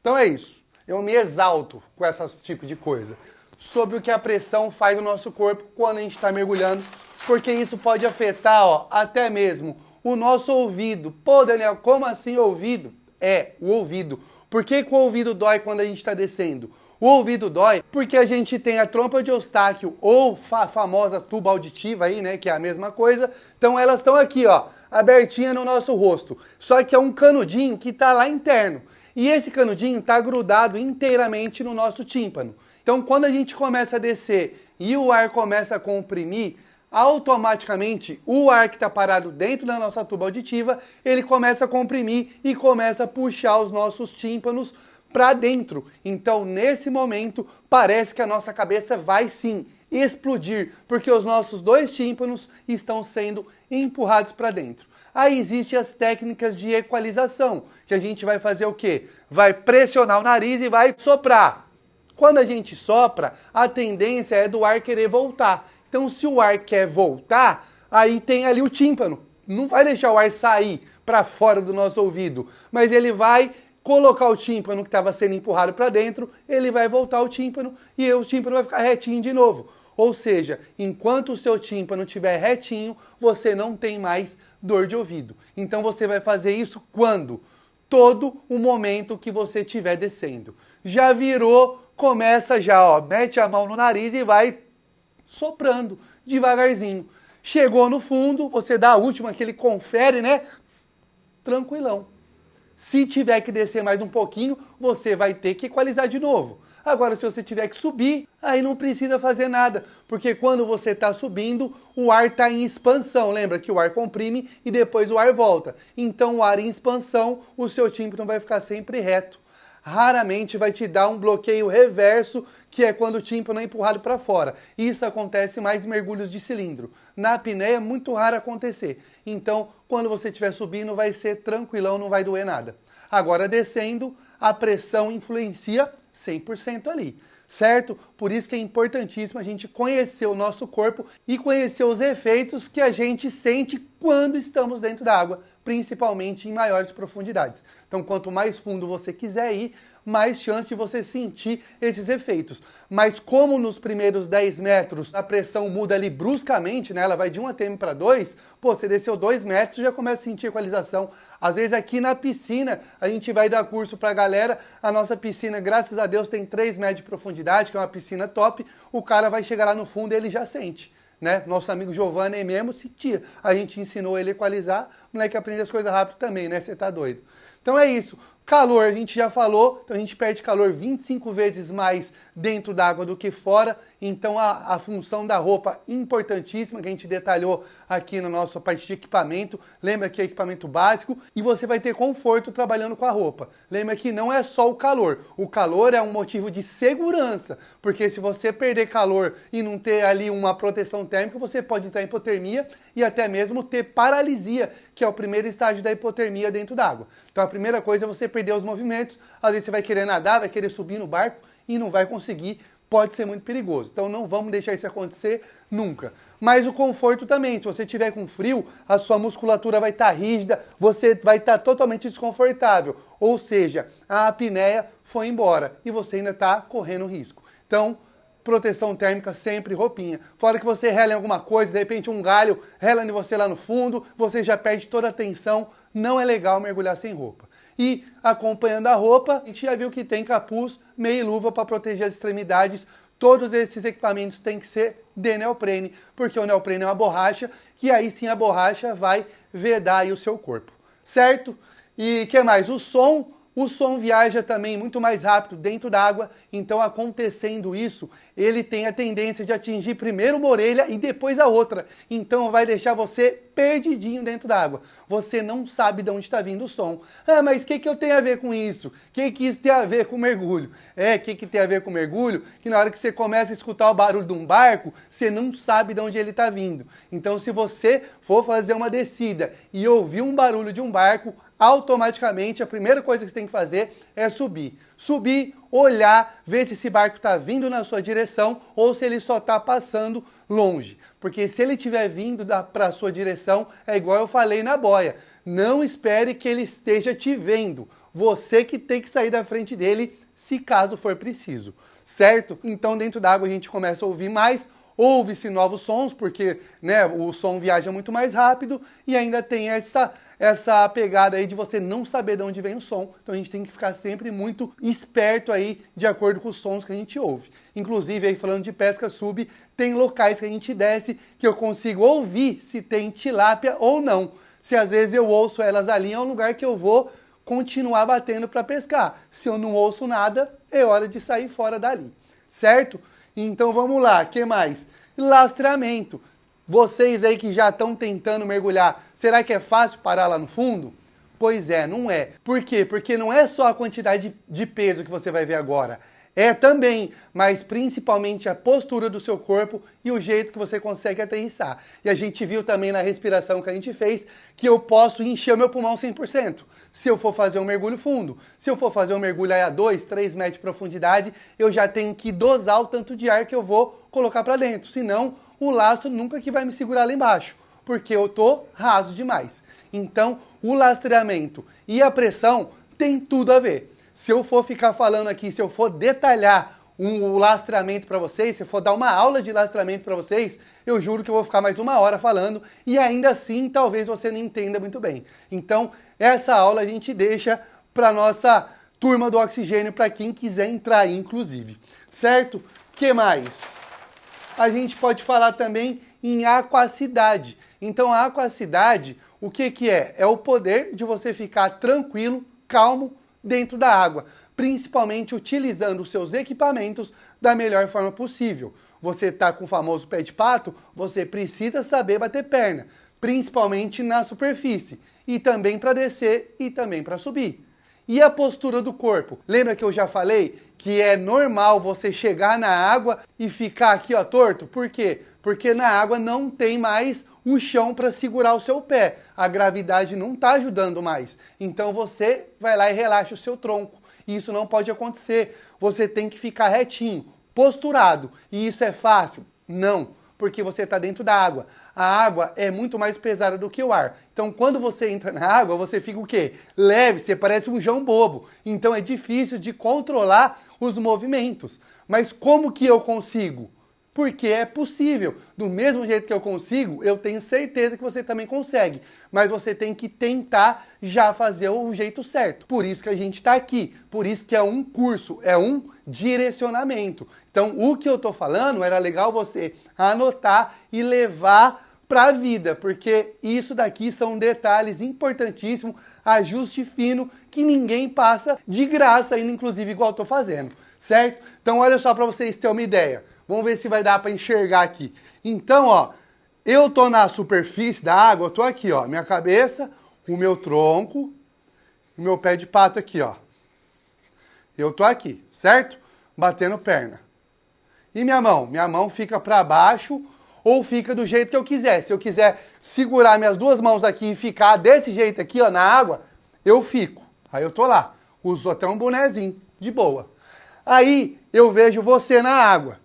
[SPEAKER 1] Então é isso. Eu me exalto com esse tipo de coisa. Sobre o que a pressão faz no nosso corpo quando a gente está mergulhando. Porque isso pode afetar, ó, até mesmo o nosso ouvido. Pô, Daniel, como assim ouvido? É, o ouvido. Por que o ouvido dói quando a gente está descendo? O ouvido dói porque a gente tem a trompa de Eustáquio ou a famosa tuba auditiva aí, né, que é a mesma coisa. Então elas estão aqui, ó, abertinha no nosso rosto. Só que é um canudinho que está lá interno. E esse canudinho está grudado inteiramente no nosso tímpano. Então quando a gente começa a descer e o ar começa a comprimir, automaticamente o ar que está parado dentro da nossa tuba auditiva, ele começa a comprimir e começa a puxar os nossos tímpanos para dentro. Então, nesse momento, parece que a nossa cabeça vai sim explodir, porque os nossos 2 tímpanos estão sendo empurrados para dentro. Aí existem as técnicas de equalização, que a gente vai fazer o quê? Vai pressionar o nariz e vai soprar. Quando a gente sopra, a tendência é do ar querer voltar. Então, se o ar quer voltar, aí tem ali o tímpano. Não vai deixar o ar sair para fora do nosso ouvido, mas ele vai colocar o tímpano que estava sendo empurrado para dentro, ele vai voltar o tímpano e o tímpano vai ficar retinho de novo. Ou seja, enquanto o seu tímpano estiver retinho, você não tem mais dor de ouvido. Então você vai fazer isso quando? Todo o momento que você estiver descendo. Já virou, começa já, ó, mete a mão no nariz e vai soprando devagarzinho. Chegou no fundo, você dá a última que ele confere, né? Tranquilão. Se tiver que descer mais um pouquinho, você vai ter que equalizar de novo. Agora, se você tiver que subir, aí não precisa fazer nada, porque quando você está subindo, o ar está em expansão. Lembra que o ar comprime e depois o ar volta. Então, o ar em expansão, o seu tímpano vai ficar sempre reto. Raramente vai te dar um bloqueio reverso, que é quando o tímpano é empurrado para fora. Isso acontece mais em mergulhos de cilindro. Na apneia é muito raro acontecer. Então, quando você estiver subindo, vai ser tranquilão, não vai doer nada. Agora, descendo, a pressão influencia 100% ali, certo? Por isso que é importantíssimo a gente conhecer o nosso corpo e conhecer os efeitos que a gente sente quando estamos dentro da água, principalmente em maiores profundidades. Então, quanto mais fundo você quiser ir, mais chance de você sentir esses efeitos. Mas como nos primeiros 10 metros a pressão muda ali bruscamente, né? Ela vai de 1 atm para 2, pô, você desceu 2 metros e já começa a sentir equalização. Às vezes aqui na piscina, a gente vai dar curso pra galera, a nossa piscina, graças a Deus, tem 3 metros de profundidade, que é uma piscina top, o cara vai chegar lá no fundo e ele já sente. Né? Nosso amigo Giovanni mesmo sentia. A gente ensinou ele a equalizar, o moleque aprende as coisas rápido também, né? Você tá doido. Então é isso. Calor, a gente já falou, então a gente perde calor 25 vezes mais dentro d'água do que fora. Então a função da roupa importantíssima, que a gente detalhou aqui na nossa parte de equipamento. Lembra que é equipamento básico e você vai ter conforto trabalhando com a roupa. Lembra que não é só o calor. O calor é um motivo de segurança, porque se você perder calor e não ter ali uma proteção térmica, você pode entrar em hipotermia e até mesmo ter paralisia, que é o primeiro estágio da hipotermia dentro d'água. Então a primeira coisa é você perder os movimentos. Às vezes você vai querer nadar, vai querer subir no barco e não vai conseguir. Pode ser muito perigoso. Então não vamos deixar isso acontecer nunca. Mas o conforto também. Se você tiver com frio, a sua musculatura vai estar rígida, você vai estar totalmente desconfortável. Ou seja, a apneia foi embora e você ainda está correndo risco. Então, proteção térmica sempre, roupinha. Fora que você rela em alguma coisa, de repente um galho rela em você lá no fundo, você já perde toda a tensão. Não é legal mergulhar sem roupa. E acompanhando a roupa, a gente já viu que tem capuz, meia e luva para proteger as extremidades. Todos esses equipamentos têm que ser de neoprene, porque o neoprene é uma borracha, que aí sim a borracha vai vedar aí o seu corpo, certo? E que mais? O som viaja também muito mais rápido dentro d'água, então acontecendo isso, ele tem a tendência de atingir primeiro uma orelha e depois a outra. Então vai deixar você perdidinho dentro d'água. Você não sabe de onde está vindo o som. Ah, mas o que eu tenho a ver com isso? O que isso tem a ver com mergulho? O que tem a ver com mergulho? Que na hora que você começa a escutar o barulho de um barco, você não sabe de onde ele está vindo. Então se você for fazer uma descida e ouvir um barulho de um barco, automaticamente a primeira coisa que você tem que fazer é subir. Subir, olhar, ver se esse barco está vindo na sua direção ou se ele só está passando longe. Porque se ele estiver vindo para a sua direção, é igual eu falei na boia. Não espere que ele esteja te vendo. Você que tem que sair da frente dele, se caso for preciso. Certo? Então dentro d'água a gente começa a ouvir mais. Ouve-se novos sons, porque né, o som viaja muito mais rápido e ainda tem essa pegada aí de você não saber de onde vem o som. Então a gente tem que ficar sempre muito esperto aí de acordo com os sons que a gente ouve. Inclusive, aí falando de pesca sub, tem locais que a gente desce que eu consigo ouvir se tem tilápia ou não. Se às vezes eu ouço elas ali, é um lugar que eu vou continuar batendo para pescar. Se eu não ouço nada, é hora de sair fora dali, certo? Então vamos lá, o que mais? Lastreamento. Vocês aí que já estão tentando mergulhar, será que é fácil parar lá no fundo? Pois é, não é. Por quê? Porque não é só a quantidade de peso que você vai ver agora. É também, mas principalmente a postura do seu corpo e o jeito que você consegue aterrissar. E a gente viu também na respiração que a gente fez que eu posso encher o meu pulmão 100%. Se eu for fazer um mergulho fundo, se eu for fazer um mergulho a 2, 3 metros de profundidade, eu já tenho que dosar o tanto de ar que eu vou colocar para dentro. Senão, o lastro nunca que vai me segurar lá embaixo, porque eu tô raso demais. Então, o lastreamento e a pressão tem tudo a ver. Se eu for ficar falando aqui, se eu for detalhar o lastreamento para vocês, se eu for dar uma aula de lastreamento para vocês, eu juro que eu vou ficar mais 1 hora falando e ainda assim talvez você não entenda muito bem. Então, essa aula a gente deixa para nossa turma do oxigênio, para quem quiser entrar aí, inclusive. Certo? Que mais? A gente pode falar também em aquacidade. Então, a aquacidade, o que é? É o poder de você ficar tranquilo, calmo, dentro da água, principalmente utilizando os seus equipamentos da melhor forma possível. Você está com o famoso pé de pato, você precisa saber bater perna, principalmente na superfície, e também para descer e também para subir. E a postura do corpo? Lembra que eu já falei que é normal você chegar na água e ficar aqui, ó, torto? Por quê? Porque na água não tem mais o chão para segurar o seu pé. A gravidade não está ajudando mais. Então você vai lá e relaxa o seu tronco. Isso não pode acontecer. Você tem que ficar retinho, posturado. E isso é fácil? Não, porque você está dentro da água. A água é muito mais pesada do que o ar. Então, quando você entra na água, você fica o quê? Leve, você parece um João Bobo. Então, é difícil de controlar os movimentos. Mas como que eu consigo? Porque é possível. Do mesmo jeito que eu consigo, eu tenho certeza que você também consegue. Mas você tem que tentar já fazer o jeito certo. Por isso que a gente está aqui. Por isso que é um curso, é um direcionamento. Então, o que eu estou falando era legal você anotar e levar para a vida. Porque isso daqui são detalhes importantíssimos, ajuste fino, que ninguém passa de graça, ainda inclusive igual eu estou fazendo. Certo? Então, olha só para vocês terem uma ideia. Vamos ver se vai dar para enxergar aqui. Então, ó, eu tô na superfície da água, eu tô aqui, ó, minha cabeça, o meu tronco, o meu pé de pato aqui, ó. Eu tô aqui, certo? Batendo perna. E minha mão? Minha mão fica para baixo ou fica do jeito que eu quiser. Se eu quiser segurar minhas duas mãos aqui e ficar desse jeito aqui, ó, na água, eu fico. Aí eu tô lá. Uso até um bonezinho, de boa. Aí eu vejo você na água.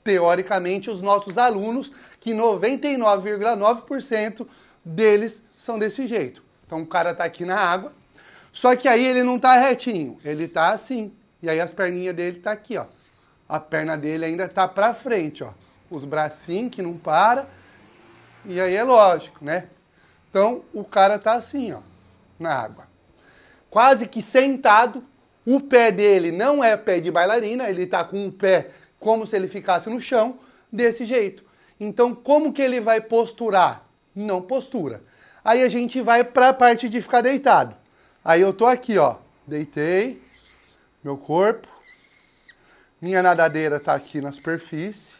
[SPEAKER 1] Teoricamente, os nossos alunos, que 99,9% deles são desse jeito. Então, o cara tá aqui na água, só que aí ele não tá retinho, ele tá assim. E aí as perninhas dele tá aqui, ó. A perna dele ainda tá pra frente, ó. Os bracinhos que não para. E aí é lógico, né? Então, o cara tá assim, ó, na água. Quase que sentado. O pé dele não é pé de bailarina, ele tá com um pé como se ele ficasse no chão, desse jeito. Então, como que ele vai posturar? Não postura. Aí a gente vai para a parte de ficar deitado. Aí eu tô aqui, ó, deitei, meu corpo, minha nadadeira tá aqui na superfície,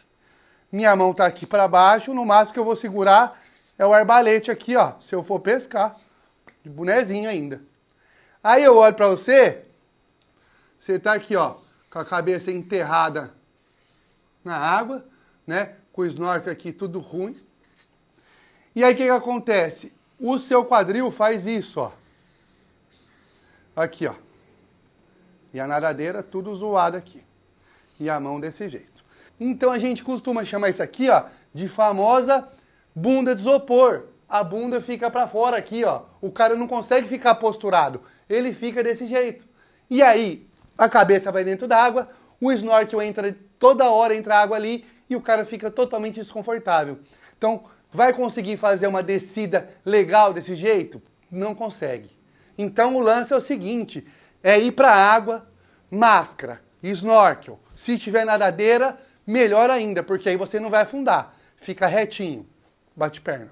[SPEAKER 1] minha mão tá aqui para baixo, no máximo que eu vou segurar é o arbalete aqui, ó, se eu for pescar, de bonezinho ainda. Aí eu olho para você, você tá aqui, ó, com a cabeça enterrada na água, né? Com o snorkel aqui tudo ruim. E aí o que acontece? O seu quadril faz isso, ó. Aqui, ó. E a nadadeira tudo zoado aqui. E a mão desse jeito. Então a gente costuma chamar isso aqui, ó, de famosa bunda de isopor. A bunda fica para fora aqui, ó. O cara não consegue ficar posturado. Ele fica desse jeito. E aí, a cabeça vai dentro da água, o snorkel entra toda hora, entra água ali e o cara fica totalmente desconfortável. Então, vai conseguir fazer uma descida legal desse jeito? Não consegue. Então, o lance é o seguinte, é ir para a água, máscara, snorkel. Se tiver nadadeira, melhor ainda, porque aí você não vai afundar. Fica retinho, bate perna,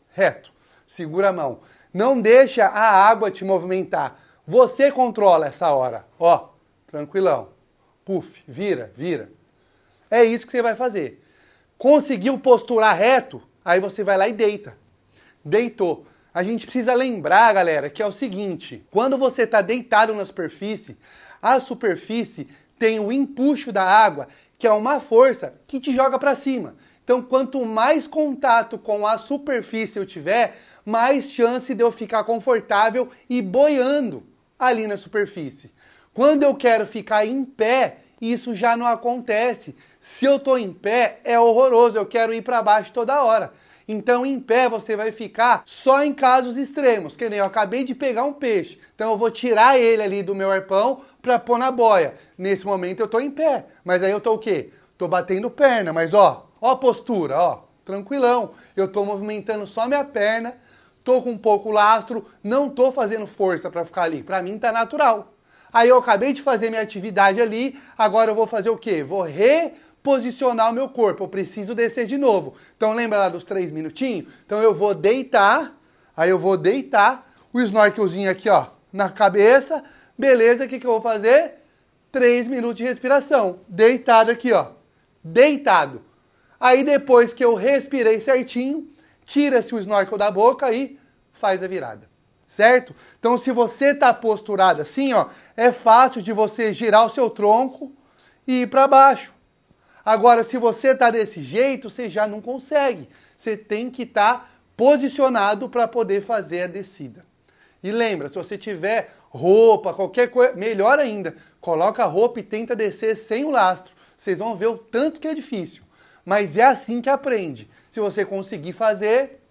[SPEAKER 1] reto, segura a mão. Não deixa a água te movimentar. Você controla essa hora, ó, tranquilão. Puf, vira, vira. É isso que você vai fazer. Conseguiu posturar reto, aí você vai lá e deita. Deitou. A gente precisa lembrar, galera, que é o seguinte. Quando você está deitado na superfície, a superfície tem o empuxo da água, que é uma força que te joga para cima. Então, quanto mais contato com a superfície eu tiver, mais chance de eu ficar confortável e boiando ali na superfície. Quando eu quero ficar em pé, isso já não acontece. Se eu estou em pé, é horroroso, eu quero ir para baixo toda hora. Então, em pé, você vai ficar só em casos extremos, que nem eu acabei de pegar um peixe. Então, eu vou tirar ele ali do meu arpão para pôr na boia. Nesse momento, eu tô em pé. Mas aí eu tô o quê? Tô batendo perna, mas ó a postura, ó, tranquilão. Eu tô movimentando só minha perna, tô com um pouco lastro, não tô fazendo força para ficar ali. Para mim, tá natural. Aí eu acabei de fazer minha atividade ali, agora eu vou fazer o quê? Vou reposicionar o meu corpo, eu preciso descer de novo. Então lembra lá dos 3 minutinhos? Então eu vou deitar, aí eu vou deitar, o snorkelzinho aqui, ó, na cabeça, beleza, o que eu vou fazer? 3 minutos de respiração, deitado aqui, ó, deitado. Aí depois que eu respirei certinho, tira-se o snorkel da boca e faz a virada. Certo? Então, se você está posturado assim, ó, é fácil de você girar o seu tronco e ir para baixo. Agora, se você está desse jeito, você já não consegue. Você tem que estar posicionado para poder fazer a descida. E lembra, se você tiver roupa, qualquer coisa, melhor ainda, coloca a roupa e tenta descer sem o lastro. Vocês vão ver o tanto que é difícil. Mas é assim que aprende. Se você conseguir fazer,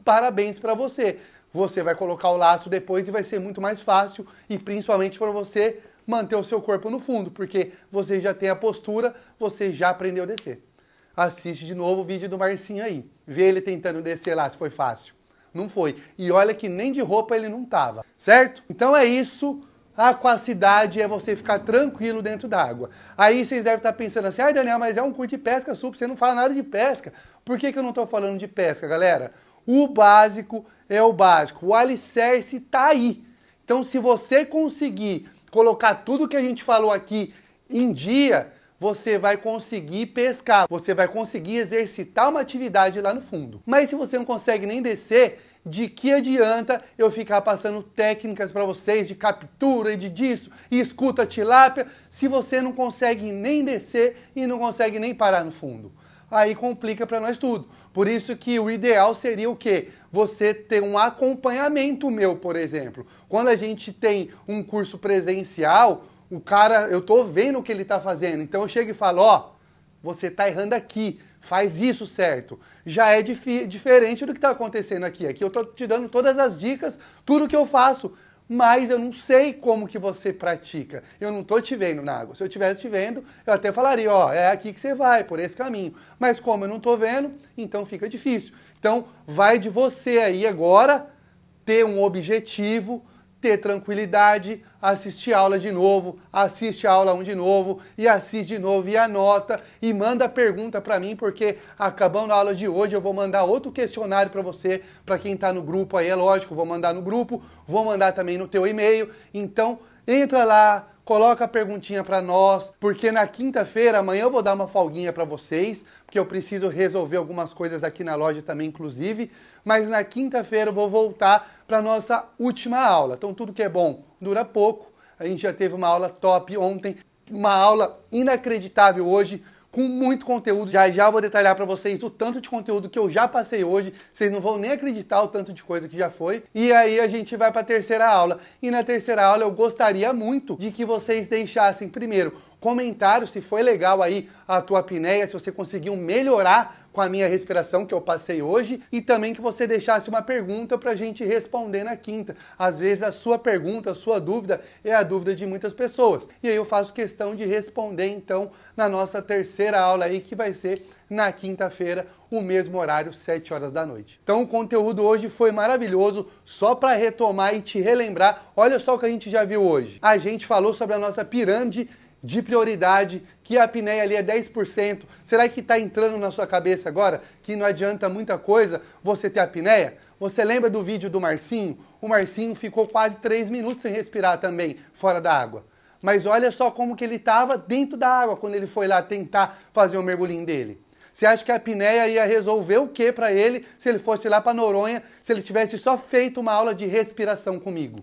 [SPEAKER 1] parabéns para você. Você vai colocar o laço depois e vai ser muito mais fácil e principalmente para você manter o seu corpo no fundo, porque você já tem a postura, você já aprendeu a descer. Assiste de novo o vídeo do Marcinho aí. Vê ele tentando descer lá, se foi fácil. Não foi. E olha que nem de roupa ele não tava, certo? Então é isso. A aquacidade é você ficar tranquilo dentro d'água. Aí vocês devem estar pensando assim, ah, Daniel, mas é um curso de pesca, você não fala nada de pesca. Por que eu não estou falando de pesca, galera? O básico é o básico. O alicerce está aí. Então, se você conseguir colocar tudo que a gente falou aqui em dia, você vai conseguir pescar. Você vai conseguir exercitar uma atividade lá no fundo. Mas se você não consegue nem descer, de que adianta eu ficar passando técnicas para vocês de captura e de disso, e escuta tilápia, se você não consegue nem descer e não consegue nem parar no fundo? Aí complica para nós tudo. Por isso que o ideal seria o quê? Você ter um acompanhamento meu, por exemplo. Quando a gente tem um curso presencial, o cara, eu tô vendo o que ele tá fazendo. Então eu chego e falo, ó, você tá errando aqui, faz isso certo. Já é diferente do que tá acontecendo aqui. Aqui eu tô te dando todas as dicas, tudo que eu faço. Mas eu não sei como que você pratica. Eu não tô te vendo na água. Se eu estivesse te vendo, eu até falaria, ó, é aqui que você vai, por esse caminho. Mas como eu não tô vendo, então fica difícil. Então vai de você aí agora ter um objetivo, ter tranquilidade, assistir a aula de novo, assiste a aula 1 de novo, e assiste de novo e anota, e manda pergunta para mim, porque acabando a aula de hoje eu vou mandar outro questionário para você, para quem está no grupo aí, é lógico, vou mandar no grupo, vou mandar também no teu e-mail, então entra lá, coloca a perguntinha para nós, porque na quinta-feira, amanhã eu vou dar uma folguinha para vocês, porque eu preciso resolver algumas coisas aqui na loja também, inclusive, mas na quinta-feira eu vou voltar para a nossa última aula. Então tudo que é bom dura pouco, a gente já teve uma aula top ontem, uma aula inacreditável hoje, com muito conteúdo. Já eu vou detalhar para vocês o tanto de conteúdo que eu já passei hoje. Vocês não vão nem acreditar o tanto de coisa que já foi. E aí a gente vai para a terceira aula. E na terceira aula eu gostaria muito de que vocês deixassem primeiro comentário se foi legal aí a tua apneia, se você conseguiu melhorar com a minha respiração que eu passei hoje, e também que você deixasse uma pergunta para a gente responder na quinta. Às vezes a sua pergunta, a sua dúvida é a dúvida de muitas pessoas. E aí eu faço questão de responder então na nossa terceira aula aí, que vai ser na quinta-feira, o mesmo horário, 7 horas da noite. Então o conteúdo hoje foi maravilhoso, só para retomar e te relembrar, olha só o que a gente já viu hoje. A gente falou sobre a nossa pirâmide de prioridade, que a apneia ali é 10%. Será que está entrando na sua cabeça agora que não adianta muita coisa você ter apneia? Você lembra do vídeo do Marcinho? O Marcinho ficou quase 3 minutos sem respirar também, fora da água. Mas olha só como que ele estava dentro da água quando ele foi lá tentar fazer o mergulhinho dele. Você acha que a apneia ia resolver o que para ele se ele fosse lá para Noronha, se ele tivesse só feito uma aula de respiração comigo?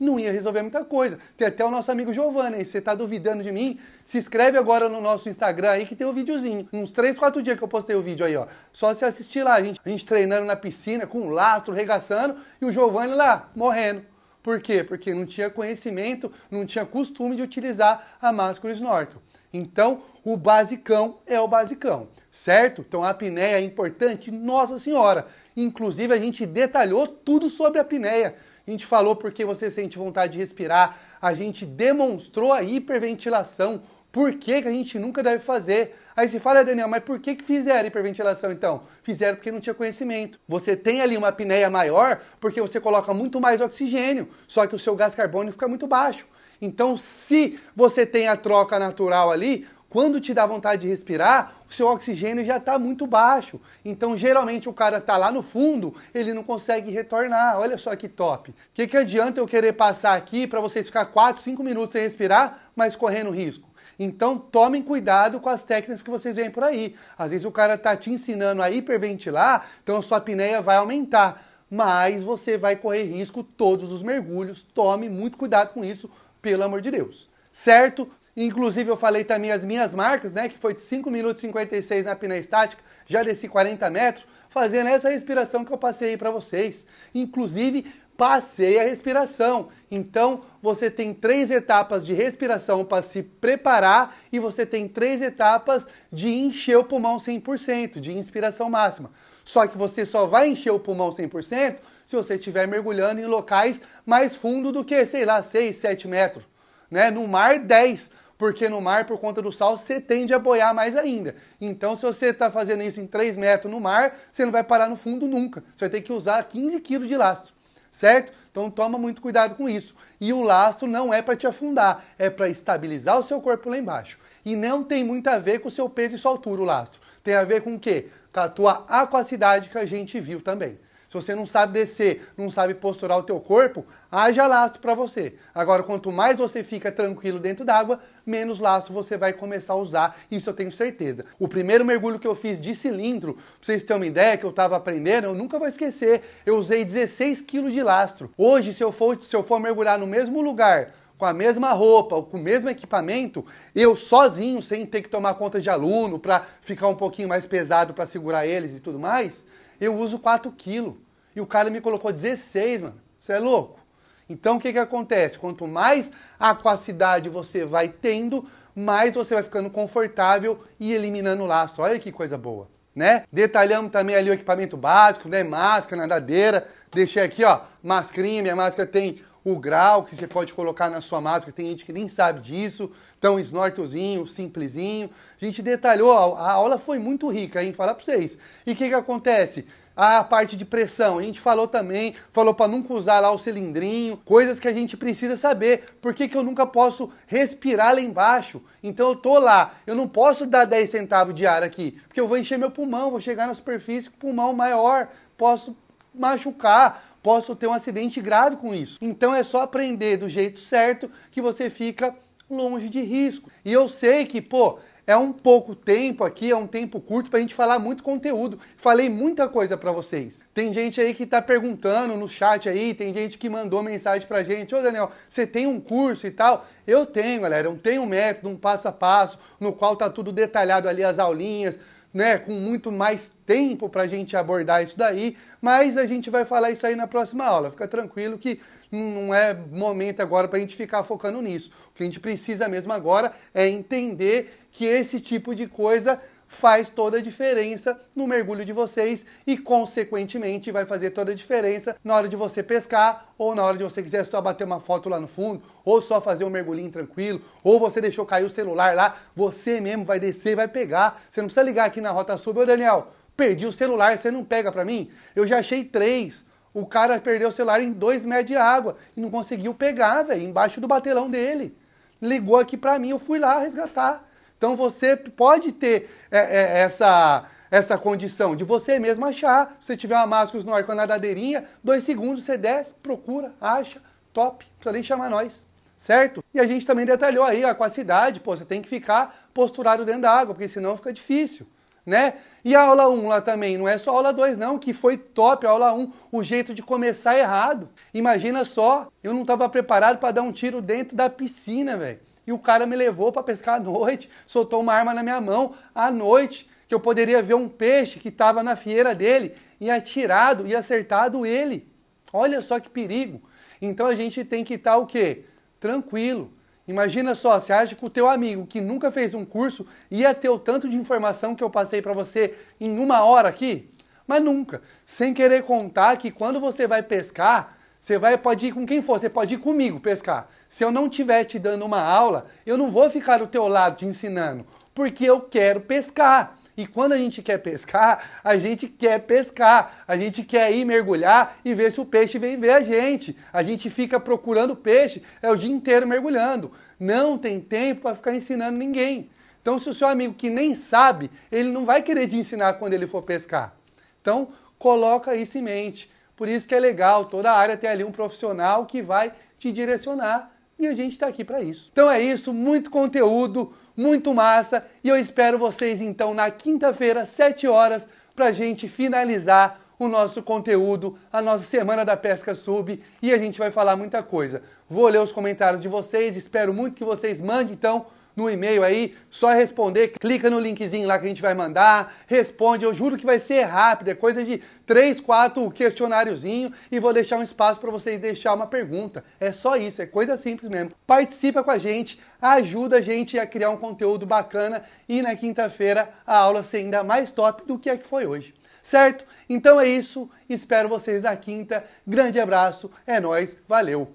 [SPEAKER 1] Não ia resolver muita coisa. Tem até o nosso amigo Giovanni aí, você tá duvidando de mim? Se inscreve agora no nosso Instagram aí que tem o videozinho. Uns 3, 4 dias que eu postei o vídeo aí, ó. Só você assistir lá, a gente treinando na piscina, com lastro, regaçando, e o Giovanni lá, morrendo. Por quê? Porque não tinha conhecimento, não tinha costume de utilizar a máscara e o snorkel. Então, o basicão é o basicão, certo? Então a apneia é importante, nossa senhora. Inclusive a gente detalhou tudo sobre a apneia. A gente falou porque você sente vontade de respirar, a gente demonstrou a hiperventilação, por que a gente nunca deve fazer. Aí você fala, Daniel, mas por que fizeram hiperventilação então? Fizeram porque não tinha conhecimento. Você tem ali uma apneia maior porque você coloca muito mais oxigênio, só que o seu gás carbônico fica muito baixo. Então, se você tem a troca natural ali, quando te dá vontade de respirar, o seu oxigênio já está muito baixo. Então, geralmente, o cara está lá no fundo, ele não consegue retornar. Olha só que top. O que adianta eu querer passar aqui para vocês ficar 4, 5 minutos sem respirar, mas correndo risco? Então, tomem cuidado com as técnicas que vocês veem por aí. Às vezes o cara está te ensinando a hiperventilar, então a sua apneia vai aumentar. Mas você vai correr risco todos os mergulhos. Tome muito cuidado com isso, pelo amor de Deus. Certo? Inclusive eu falei também as minhas marcas, né? Que foi de 5 minutos e 56 na apneia estática. Já desci 40 metros, fazendo essa respiração que eu passei aí para vocês. Inclusive, passei a respiração. Então, você tem 3 etapas de respiração para se preparar e você tem 3 etapas de encher o pulmão 100%, de inspiração máxima. Só que você só vai encher o pulmão 100% se você estiver mergulhando em locais mais fundo do que, sei lá, 6, 7 metros. Né? No mar, 10, porque no mar, por conta do sal, você tende a boiar mais ainda. Então, se você está fazendo isso em 3 metros no mar, você não vai parar no fundo nunca. Você vai ter que usar 15 quilos de lastro. Certo? Então toma muito cuidado com isso. E o lastro não é para te afundar, é para estabilizar o seu corpo lá embaixo. E não tem muito a ver com o seu peso e sua altura o lastro. Tem a ver com o quê? Com a tua aquacidade que a gente viu também. Se você não sabe descer, não sabe posturar o teu corpo, haja lastro para você. Agora, quanto mais você fica tranquilo dentro d'água, menos lastro você vai começar a usar, isso eu tenho certeza. O primeiro mergulho que eu fiz de cilindro, pra vocês terem uma ideia que eu estava aprendendo, eu nunca vou esquecer, eu usei 16 kg de lastro. Hoje, se eu for mergulhar no mesmo lugar, com a mesma roupa, ou com o mesmo equipamento, eu sozinho, sem ter que tomar conta de aluno, para ficar um pouquinho mais pesado para segurar eles e tudo mais, eu uso 4 kg. E o cara me colocou 16, mano. Você é louco? Então, o que acontece? Quanto mais aquacidade você vai tendo, mais você vai ficando confortável e eliminando o lastro. Olha que coisa boa, né? Detalhamos também ali o equipamento básico, né? Máscara, nadadeira. Deixei aqui, ó, mascarinha. Minha máscara tem o grau que você pode colocar na sua máscara. Tem gente que nem sabe disso. Então, snorkelzinho, simplesinho. A gente detalhou, a aula foi muito rica, hein? Falar pra vocês. E o que acontece? A parte de pressão, a gente falou também, falou para nunca usar lá o cilindrinho, coisas que a gente precisa saber. Por que eu nunca posso respirar lá embaixo? Então eu tô lá, eu não posso dar 10 centavos de ar aqui, porque eu vou encher meu pulmão, vou chegar na superfície com o pulmão maior, posso machucar, posso ter um acidente grave com isso. Então é só aprender do jeito certo que você fica longe de risco. E eu sei que, pô, é um pouco tempo aqui, é um tempo curto pra gente falar muito conteúdo. Falei muita coisa pra vocês. Tem gente aí que tá perguntando no chat aí, tem gente que mandou mensagem pra gente. Ô Daniel, você tem um curso e tal? Eu tenho, galera, eu tenho um método, um passo a passo, no qual tá tudo detalhado ali, as aulinhas, né, com muito mais tempo pra gente abordar isso daí, mas a gente vai falar isso aí na próxima aula. Fica tranquilo que não é momento agora pra gente ficar focando nisso. O que a gente precisa mesmo agora é entender que esse tipo de coisa faz toda a diferença no mergulho de vocês e, consequentemente, vai fazer toda a diferença na hora de você pescar ou na hora de você quiser só bater uma foto lá no fundo ou só fazer um mergulhinho tranquilo ou você deixou cair o celular lá, você mesmo vai descer e vai pegar. Você não precisa ligar aqui na Rota Sub. Ô Daniel, perdi o celular, você não pega pra mim? Eu já achei 3. O cara perdeu o celular em 2 metros de água e não conseguiu pegar, velho, embaixo do batelão dele. Ligou aqui pra mim, eu fui lá resgatar. Então você pode ter essa condição de você mesmo achar. Se você tiver uma máscara, snorkel, uma nadadeirinha, 2 segundos você desce, procura, acha, top, não precisa nem chamar nós, certo? E a gente também detalhou aí a aquacidade, pô, você tem que ficar posturado dentro da água, porque senão fica difícil, né? E a aula 1 lá também, não é só a aula 2 não, que foi top, a aula 1, o jeito de começar errado. Imagina só, eu não estava preparado para dar um tiro dentro da piscina, velho. E o cara me levou para pescar à noite, soltou uma arma na minha mão à noite, que eu poderia ver um peixe que estava na fieira dele e atirado e acertado ele. Olha só que perigo. Então a gente tem que estar o quê? Tranquilo. Imagina só, você acha que o teu amigo que nunca fez um curso ia ter o tanto de informação que eu passei para você em 1 hora aqui? Mas nunca. Sem querer contar que quando você vai pescar, pode ir com quem for, você pode ir comigo pescar. Se eu não estiver te dando uma aula, eu não vou ficar do teu lado te ensinando, porque eu quero pescar. E quando a gente quer pescar, a gente quer pescar. A gente quer ir mergulhar e ver se o peixe vem ver a gente. A gente fica procurando peixe o dia inteiro mergulhando. Não tem tempo para ficar ensinando ninguém. Então, se o seu amigo que nem sabe, ele não vai querer te ensinar quando ele for pescar. Então, coloca isso em mente. Por isso que é legal, toda área tem ali um profissional que vai te direcionar. E a gente está aqui para isso. Então é isso, muito conteúdo, muito massa. E eu espero vocês então na quinta-feira, 7 horas, para a gente finalizar o nosso conteúdo, a nossa Semana da Pesca Sub. E a gente vai falar muita coisa. Vou ler os comentários de vocês, espero muito que vocês mandem então no e-mail aí, só responder, clica no linkzinho lá que a gente vai mandar, responde, eu juro que vai ser rápido, é coisa de 3, 4 questionáriozinho e vou deixar um espaço para vocês deixar uma pergunta, é só isso, é coisa simples mesmo. Participa com a gente, ajuda a gente a criar um conteúdo bacana e na quinta-feira a aula ser ainda mais top do que a que foi hoje. Certo? Então é isso, espero vocês na quinta, grande abraço, é nóis, valeu!